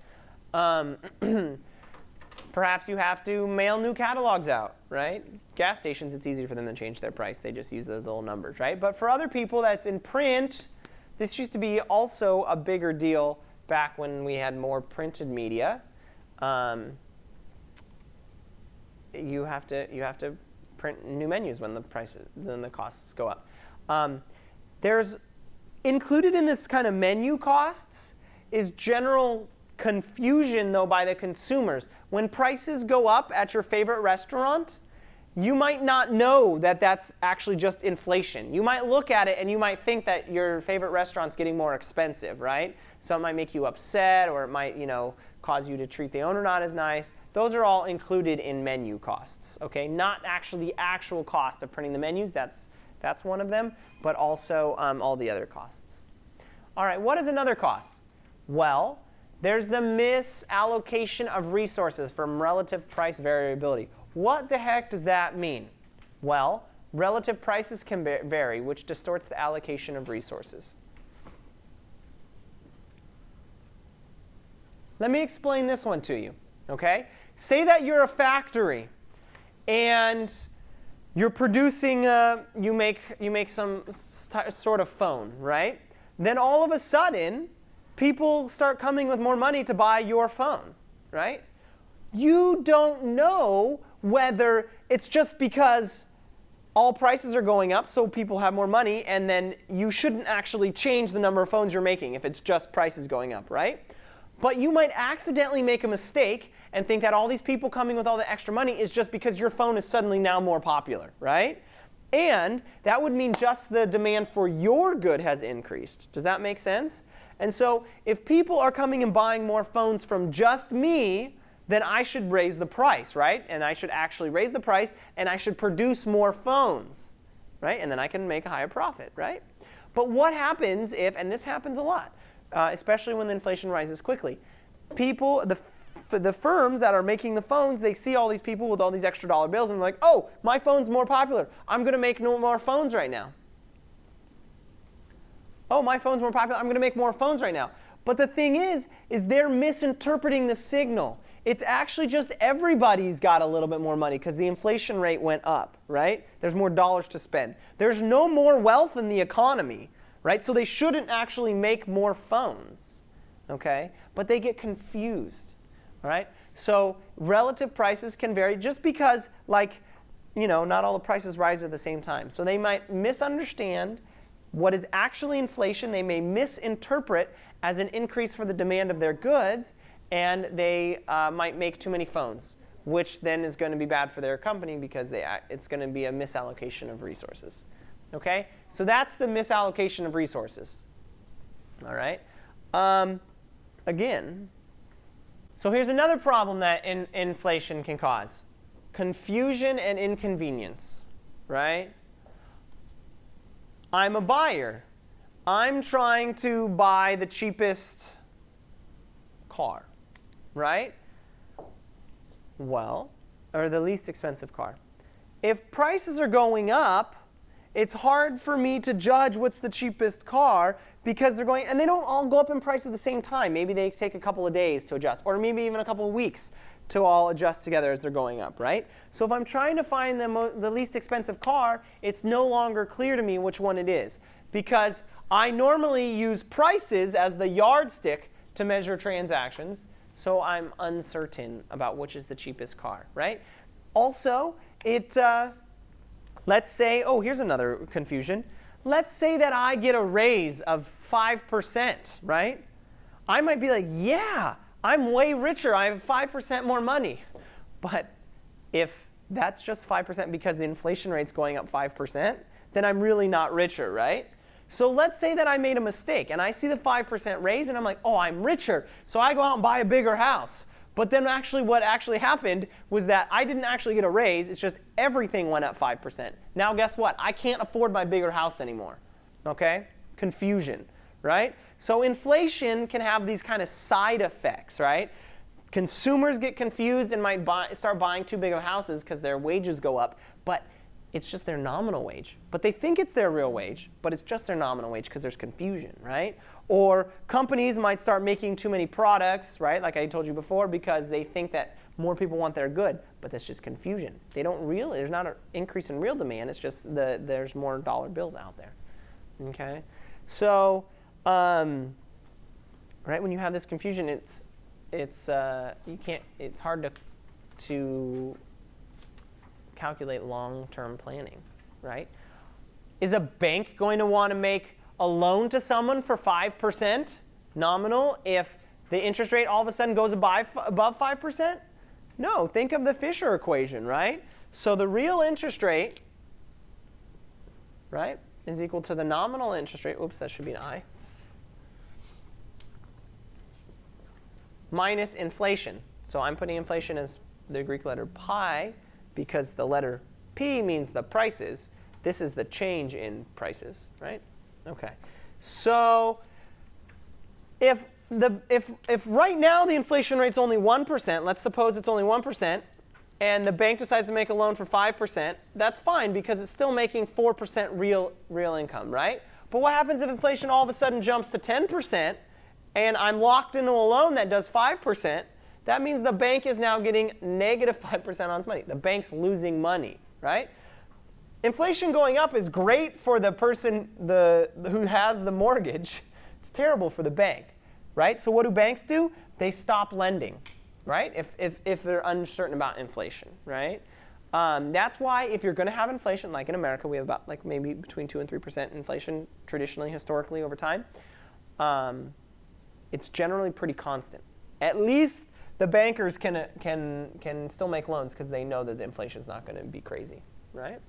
Perhaps you have to mail new catalogs out, right? Gas stations, it's easy for them to change their price. They just use those little numbers, right? But for other people that's in print, this used to be also a bigger deal back when we had more printed media. You have to print new menus when the costs go up. There's included in this kind of menu costs is general confusion, though, by the consumers. When prices go up at your favorite restaurant, you might not know that that's actually just inflation. You might look at it and you might think that your favorite restaurant's getting more expensive, right? So it might make you upset, or it might, cause you to treat the owner not as nice. Those are all included in menu costs, okay? Not actually the actual cost of printing the menus. That's one of them, but also all the other costs. All right, what is another cost? Well, there's the misallocation of resources from relative price variability. What the heck does that mean? Well, relative prices can vary, which distorts the allocation of resources. Let me explain this one to you, okay? Say that you're a factory and you're producing, you make some sort of phone, right? Then all of a sudden, people start coming with more money to buy your phone, right? You don't know whether it's just because all prices are going up, so people have more money, and then you shouldn't actually change the number of phones you're making if it's just prices going up, right? But you might accidentally make a mistake and think that all these people coming with all the extra money is just because your phone is suddenly now more popular, right? And that would mean just the demand for your good has increased. Does that make sense? And so if people are coming and buying more phones from just me, then I should raise the price, right? And I should actually raise the price, and I should produce more phones, right? And then I can make a higher profit, right? But what happens if, and this happens a lot, especially when the inflation rises quickly, people, the firms that are making the phones, they see all these people with all these extra dollar bills, and they're like, oh, my phone's more popular. I'm going to make no more phones right now. Oh, my phone's more popular. I'm going to make more phones right now. But the thing is they're misinterpreting the signal. It's actually just everybody's got a little bit more money because the inflation rate went up, right? There's more dollars to spend. There's no more wealth in the economy, right? So they shouldn't actually make more phones, okay? But they get confused, All right? So relative prices can vary just because, like, not all the prices rise at the same time. So they might misunderstand what is actually inflation. They may misinterpret as an increase for the demand of their goods, and they might make too many phones, which then is going to be bad for their company because it's going to be a misallocation of resources. Okay? So that's the misallocation of resources. All right? Again, so here's another problem that inflation can cause. Confusion and inconvenience, right? I'm a buyer. I'm trying to buy the cheapest car, right? Well, or the least expensive car. If prices are going up, it's hard for me to judge what's the cheapest car because they're going, and they don't all go up in price at the same time. Maybe they take a couple of days to adjust, or maybe even a couple of weeks to all adjust together as they're going up, right? So if I'm trying to find the least expensive car, it's no longer clear to me which one it is because I normally use prices as the yardstick to measure transactions, so I'm uncertain about which is the cheapest car, right? Also, let's say, here's another confusion. Let's say that I get a raise of 5%, right? I might be like, yeah, I'm way richer. I have 5% more money. But if that's just 5% because the inflation rate's going up 5%, then I'm really not richer, right? So let's say that I made a mistake and I see the 5% raise and I'm like, oh, I'm richer. So I go out and buy a bigger house. But then actually what actually happened was that I didn't actually get a raise. It's just everything went up 5%. Now guess what? I can't afford my bigger house anymore. Okay? Confusion, right? So inflation can have these kind of side effects, right? Consumers get confused and might start buying too big of houses because their wages go up, but it's just their nominal wage. But they think it's their real wage, but it's just their nominal wage because there's confusion, right? Or companies might start making too many products, right, like I told you before, because they think that more people want their good, but that's just confusion. There's not an increase in real demand, it's just there's more dollar bills out there, okay? So, right, when you have this confusion, it's hard to calculate long-term planning, right? Is a bank going to want to make a loan to someone for 5% nominal if the interest rate all of a sudden goes above 5%? No, think of the Fisher equation, right? So the real interest rate, right, is equal to the nominal interest rate. Oops, that should be an I. Minus inflation. So I'm putting inflation as the Greek letter pi because the letter P means the prices. This is the change in prices, right? Okay. So if right now the inflation rate's only 1%, let's suppose it's only 1%, and the bank decides to make a loan for 5%, that's fine because it's still making 4% real income, right? But what happens if inflation all of a sudden jumps to 10% and I'm locked into a loan that does 5%? That means the bank is now getting negative 5% on its money. The bank's losing money, right? Inflation going up is great for the person who has the mortgage. It's terrible for the bank, right? So what do banks do? They stop lending, right? If they're uncertain about inflation, right? That's why if you're going to have inflation, like in America, we have about like maybe between 2 and 3% inflation traditionally, historically, over time. It's generally pretty constant. At least the bankers can still make loans because they know that the inflation is not going to be crazy, right?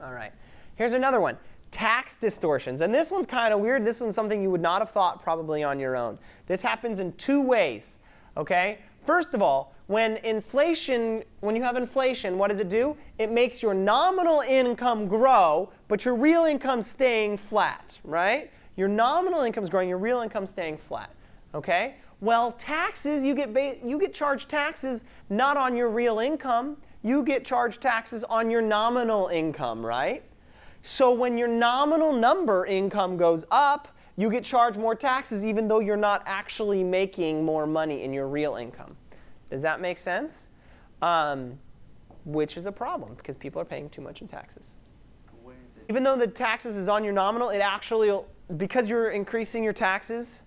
All right. Here's another one. Tax distortions. And this one's kind of weird. This one's something you would not have thought probably on your own. This happens in two ways, okay? First of all, when you have inflation, what does it do? It makes your nominal income grow, but your real income staying flat, right? Your nominal income is growing, your real income staying flat, okay? Well, taxes, you get charged taxes not on your real income. You get charged taxes on your nominal income, right? So when your nominal number income goes up, you get charged more taxes even though you're not actually making more money in your real income. Does that make sense? Which is a problem because people are paying too much in taxes. Even though the taxes is on your nominal, it actually, because you're increasing your taxes,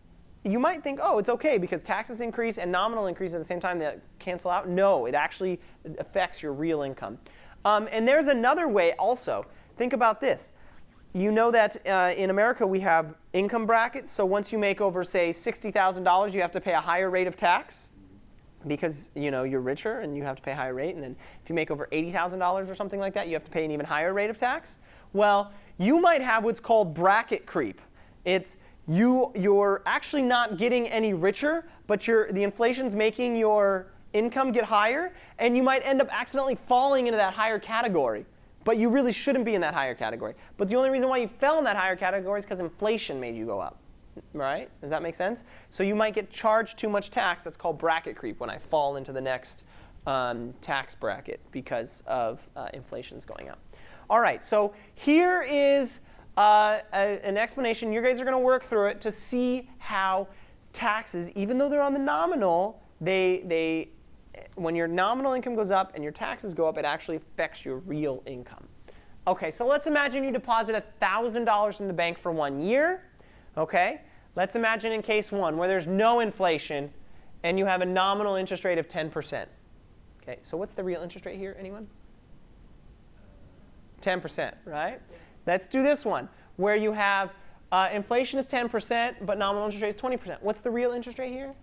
you might think, oh, it's okay because taxes increase and nominal increase at the same time that cancel out. No, it actually affects your real income. And there's another way also. Think about this. You know that in America we have income brackets. So once you make over, say, $60,000, you have to pay a higher rate of tax because you're richer and you have to pay a higher rate. And then if you make over $80,000 or something like that, you have to pay an even higher rate of tax. Well, you might have what's called bracket creep. It's you're actually not getting any richer, but the inflation's making your income get higher, and you might end up accidentally falling into that higher category. But you really shouldn't be in that higher category. But the only reason why you fell in that higher category is because inflation made you go up. Right? Does that make sense? So you might get charged too much tax. That's called bracket creep when I fall into the next tax bracket because of inflation's going up. All right, so here is an explanation. You guys are going to work through it to see how taxes, even though they're on the nominal, when your nominal income goes up and your taxes go up, it actually affects your real income. Okay, so let's imagine you deposit $1,000 in the bank for 1 year. Okay, let's imagine in case 1 where there's no inflation and you have a nominal interest rate of 10%. Okay, so what's the real interest rate here, anyone? 10%, right? Let's do this one where you have inflation is 10%, but nominal interest rate is 20%. What's the real interest rate here?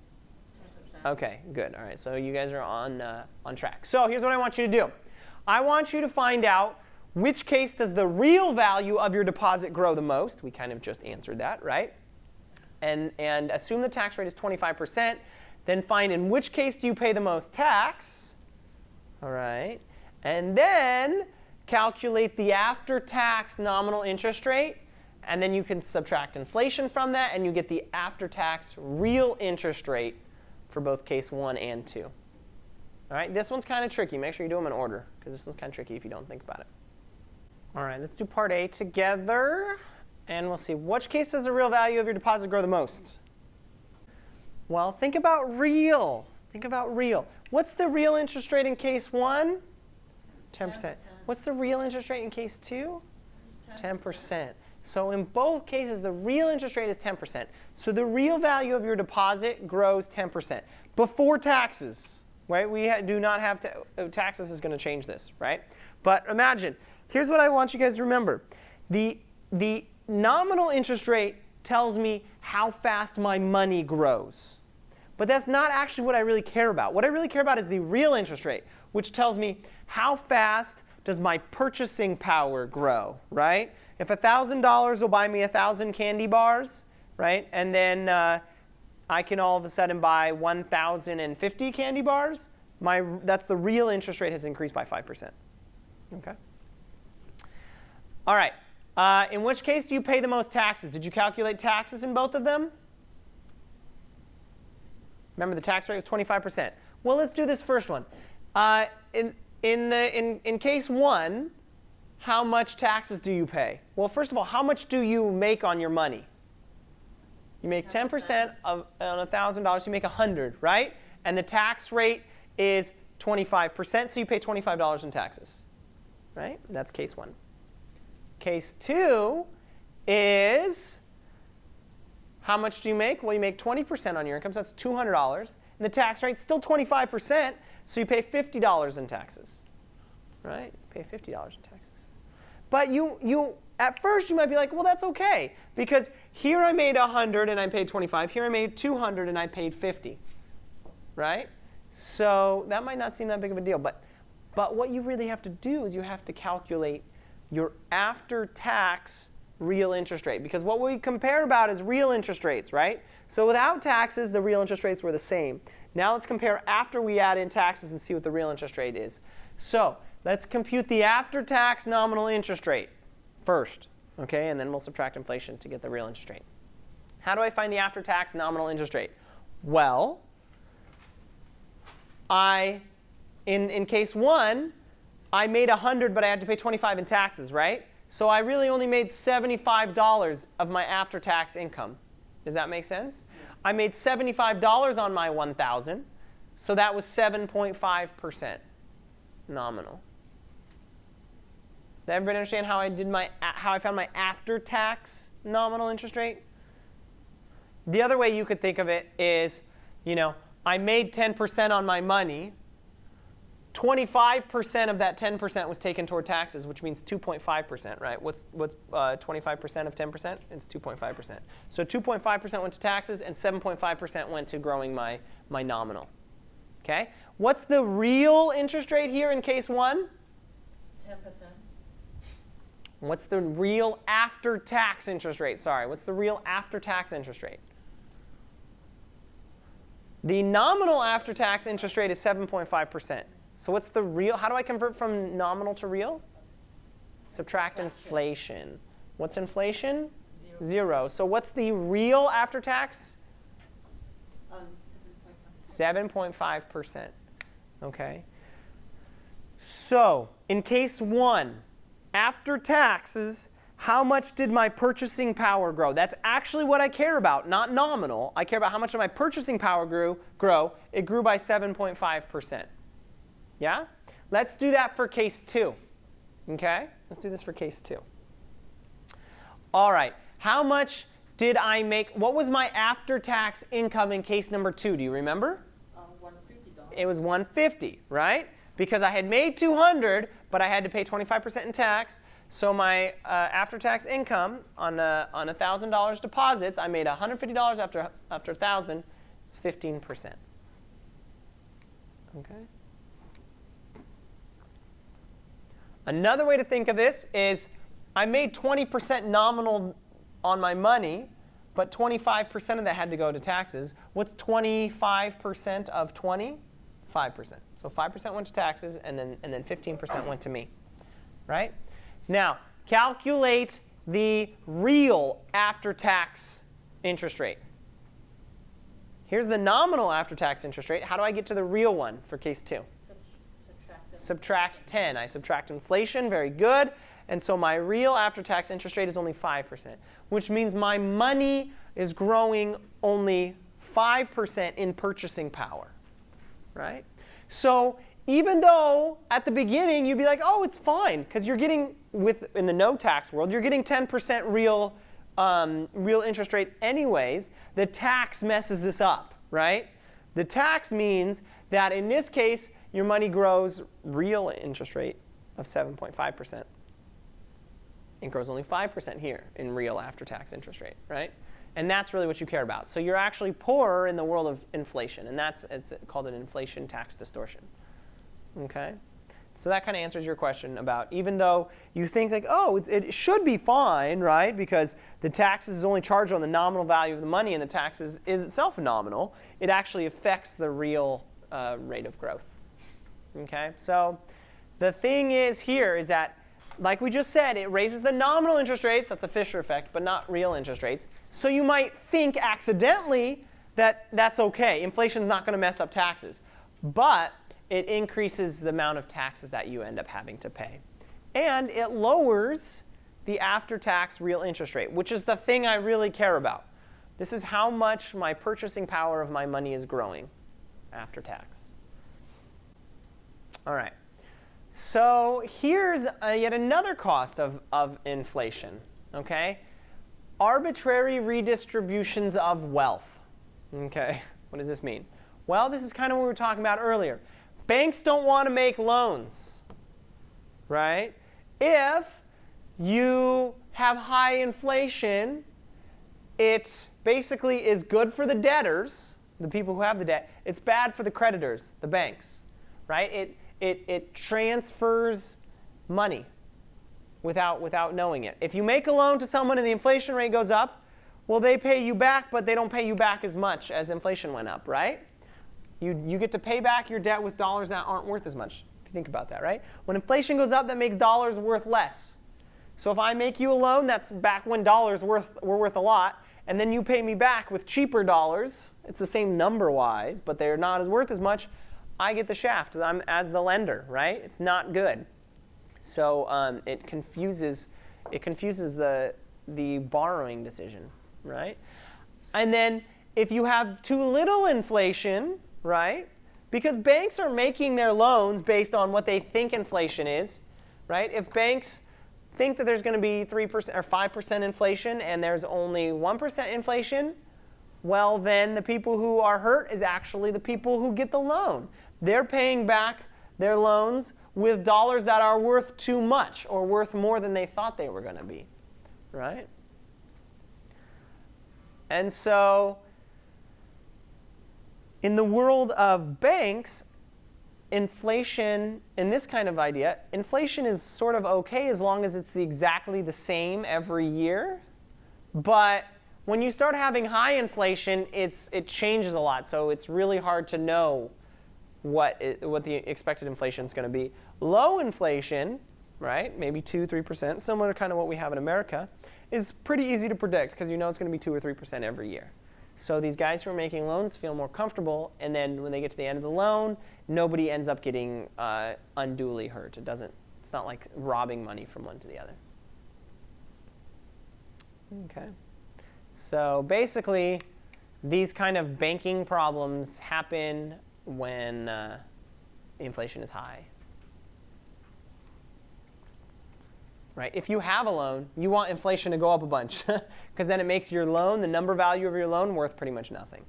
10%. Okay, good. All right, so you guys are on track. So here's what I want you to do. I want you to find out which case does the real value of your deposit grow the most. We kind of just answered that, right? And assume the tax rate is 25%. Then find in which case do you pay the most tax. All right. And then calculate the after-tax nominal interest rate. And then you can subtract inflation from that, and you get the after-tax real interest rate for both case 1 and 2. All right. This one's kind of tricky. Make sure you do them in order, because this one's kind of tricky if you don't think about it. All right, let's do part A together, and we'll see which case does the real value of your deposit grow the most. Well, think about real. Think about real. What's the real interest rate in case 1? 10%. What's the real interest rate in case 2? 10%. So in both cases, the real interest rate is 10%. So the real value of your deposit grows 10% before taxes, right? We do not have taxes is going to change this, right? But imagine. Here's what I want you guys to remember. The nominal interest rate tells me how fast my money grows. But that's not actually what I really care about. What I really care about is the real interest rate, which tells me how fast does my purchasing power grow, right? If $1,000 will buy me 1,000 candy bars, right? And then I can all of a sudden buy 1,050 candy bars, that's the real interest rate has increased by 5%. Okay? All right. In which case do you pay the most taxes? Did you calculate taxes in both of them? Remember, the tax rate was 25%. Well, let's do this first one. In case 1, how much taxes do you pay? Well, first of all, how much do you make on your money? You make 10% on $1,000. You make $100, right? And the tax rate is 25%, so you pay $25 in taxes, right? That's case 1. Case 2 is how much do you make? Well, you make 20% on your income, so that's $200. And the tax rate's still 25%, so you pay $50 in taxes, right? You pay $50 in taxes. But at first you might be like, well, that's okay, because here I made 100 and I paid 25. Here I made 200 and I paid 50, right? So that might not seem that big of a deal. But what you really have to do is you have to calculate your after-tax real interest rate. Because what we compare about is real interest rates, right? So without taxes, the real interest rates were the same. Now let's compare after we add in taxes and see what the real interest rate is. So let's compute the after-tax nominal interest rate first, okay? And then we'll subtract inflation to get the real interest rate. How do I find the after-tax nominal interest rate? Well, in case 1, I made 100, but I had to pay 25 in taxes, right? So I really only made $75 of my after-tax income. Does that make sense? I made $75 on my 1,000, so that was 7.5% nominal. Does everybody understand how I found my after-tax nominal interest rate? The other way you could think of it is, I made 10% on my money. 25% of that 10% was taken toward taxes, which means 2.5%, right? What's 25% of 10%? It's 2.5%. So 2.5% went to taxes, and 7.5% went to growing my nominal. Okay? What's the real interest rate here in case 1? 10%. What's the real after-tax interest rate? Sorry, what's the real after-tax interest rate? The nominal after-tax interest rate is 7.5%. So what's the real? How do I convert from nominal to real? Subtract inflation. What's inflation? 0. So what's the real after-tax? 7.5%. Okay. So in case 1, after taxes, how much did my purchasing power grow? That's actually what I care about, not nominal. I care about how much of my purchasing power grow. It grew by 7.5%. Yeah? Let's do that for case 2. Okay? Let's do this for case 2. All right. How much did I make? What was my after-tax income in case number 2? Do you remember? $150. It was $150, right? Because I had made $200, but I had to pay 25% in tax. So my after-tax income on $1,000 deposits, I made $150 after $1,000. It's 15%. Okay. Another way to think of this is I made 20% nominal on my money, but 25% of that had to go to taxes. What's 25% of 20? 5%. So 5% went to taxes, and then 15% went to me. Right? Now, calculate the real after-tax interest rate. Here's the nominal after-tax interest rate. How do I get to the real one for case 2? Subtract 10. I subtract inflation. Very good. And so my real after-tax interest rate is only 5%, which means my money is growing only 5% in purchasing power. Right? So even though at the beginning you'd be like, oh, it's fine, because you're getting, in the no tax world, you're getting 10% real interest rate anyways, the tax messes this up, right? The tax means that in this case, your money grows real interest rate of 7.5%. It grows only 5% here in real after-tax interest rate, right? And that's really what you care about. So you're actually poorer in the world of inflation, and it's called an inflation tax distortion. Okay? So that kind of answers your question about, even though you think like, oh, it should be fine, right? Because the taxes is only charged on the nominal value of the money, and the taxes is itself nominal, it actually affects the real rate of growth. Okay? So the thing is here is that, like we just said, it raises the nominal interest rates. That's a Fisher effect, but not real interest rates. So you might think accidentally that that's OK. Inflation's not going to mess up taxes. But it increases the amount of taxes that you end up having to pay. And it lowers the after-tax real interest rate, which is the thing I really care about. This is how much my purchasing power of my money is growing after tax. All right. So here's yet another cost of inflation. Okay? Arbitrary redistributions of wealth. Okay? What does this mean? Well, this is kind of what we were talking about earlier. Banks don't want to make loans, right? If you have high inflation, it basically is good for the debtors, the people who have the debt. It's bad for the creditors, the banks, right? It transfers money without knowing it. If you make a loan to someone and the inflation rate goes up, well, they pay you back, but they don't pay you back as much as inflation went up, right? You get to pay back your debt with dollars that aren't worth as much. If you think about that, right? When inflation goes up, that makes dollars worth less. So if I make you a loan that's back when dollars were worth a lot, and then you pay me back with cheaper dollars, it's the same number-wise, but they're not as worth as much, I get the shaft as the lender, right? It's not good. So it confuses the borrowing decision, right? And then if you have too little inflation, right? Because banks are making their loans based on what they think inflation is, right? If banks think that there's going to be 3% or 5% inflation and there's only 1% inflation, well, then the people who are hurt is actually the people who get the loan. They're paying back their loans with dollars that are worth too much or worth more than they thought they were going to be, right? And so in the world of banks, inflation, in this kind of idea, inflation is sort of okay as long as it's exactly the same every year. But when you start having high inflation, it changes a lot. So it's really hard to know what the expected inflation is going to be. Low inflation, right, maybe 2-3%, similar to kind of what we have in America, is pretty easy to predict because you know it's going to be 2 or 3% every year. So these guys who are making loans feel more comfortable, and then when they get to the end of the loan, nobody ends up getting unduly hurt. It's not like robbing money from one to the other. Okay. So basically, these kind of banking problems happen when inflation is high. Right? If you have a loan, you want inflation to go up a bunch because then it makes your loan, the number value of your loan, worth pretty much nothing.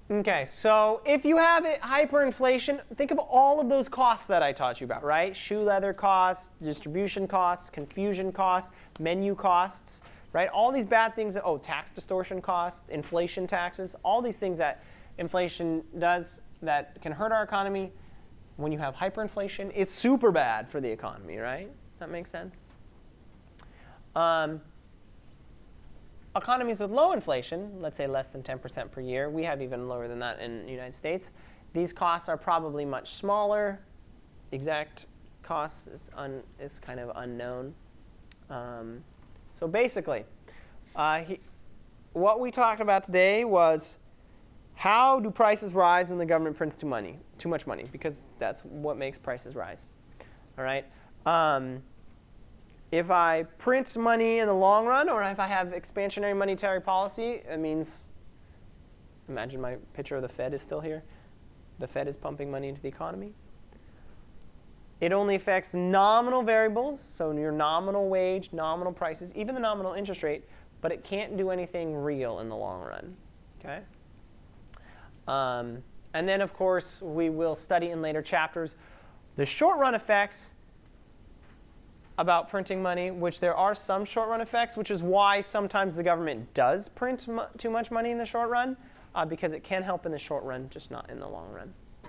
Okay, so if you have hyperinflation, think of all of those costs that I taught you about, right? Shoe leather costs, distribution costs, confusion costs, menu costs, right? All these bad things, tax distortion costs, inflation taxes, all these things that inflation does that can hurt our economy. When you have hyperinflation, it's super bad for the economy, right? That makes sense? Economies with low inflation, let's say less than 10% per year, we have even lower than that in the United States. These costs are probably much smaller. Exact costs is kind of unknown. So basically, what we talked about today was how do prices rise when the government prints too much money, because that's what makes prices rise. All right. If I print money in the long run, or if I have expansionary monetary policy, it means, imagine my picture of the Fed is still here. The Fed is pumping money into the economy. It only affects nominal variables, so your nominal wage, nominal prices, even the nominal interest rate, but it can't do anything real in the long run. Okay? And then, of course, we will study in later chapters the short-run effects about printing money, which there are some short-run effects, which is why sometimes the government does print too much money in the short run, because it can help in the short run, just not in the long run.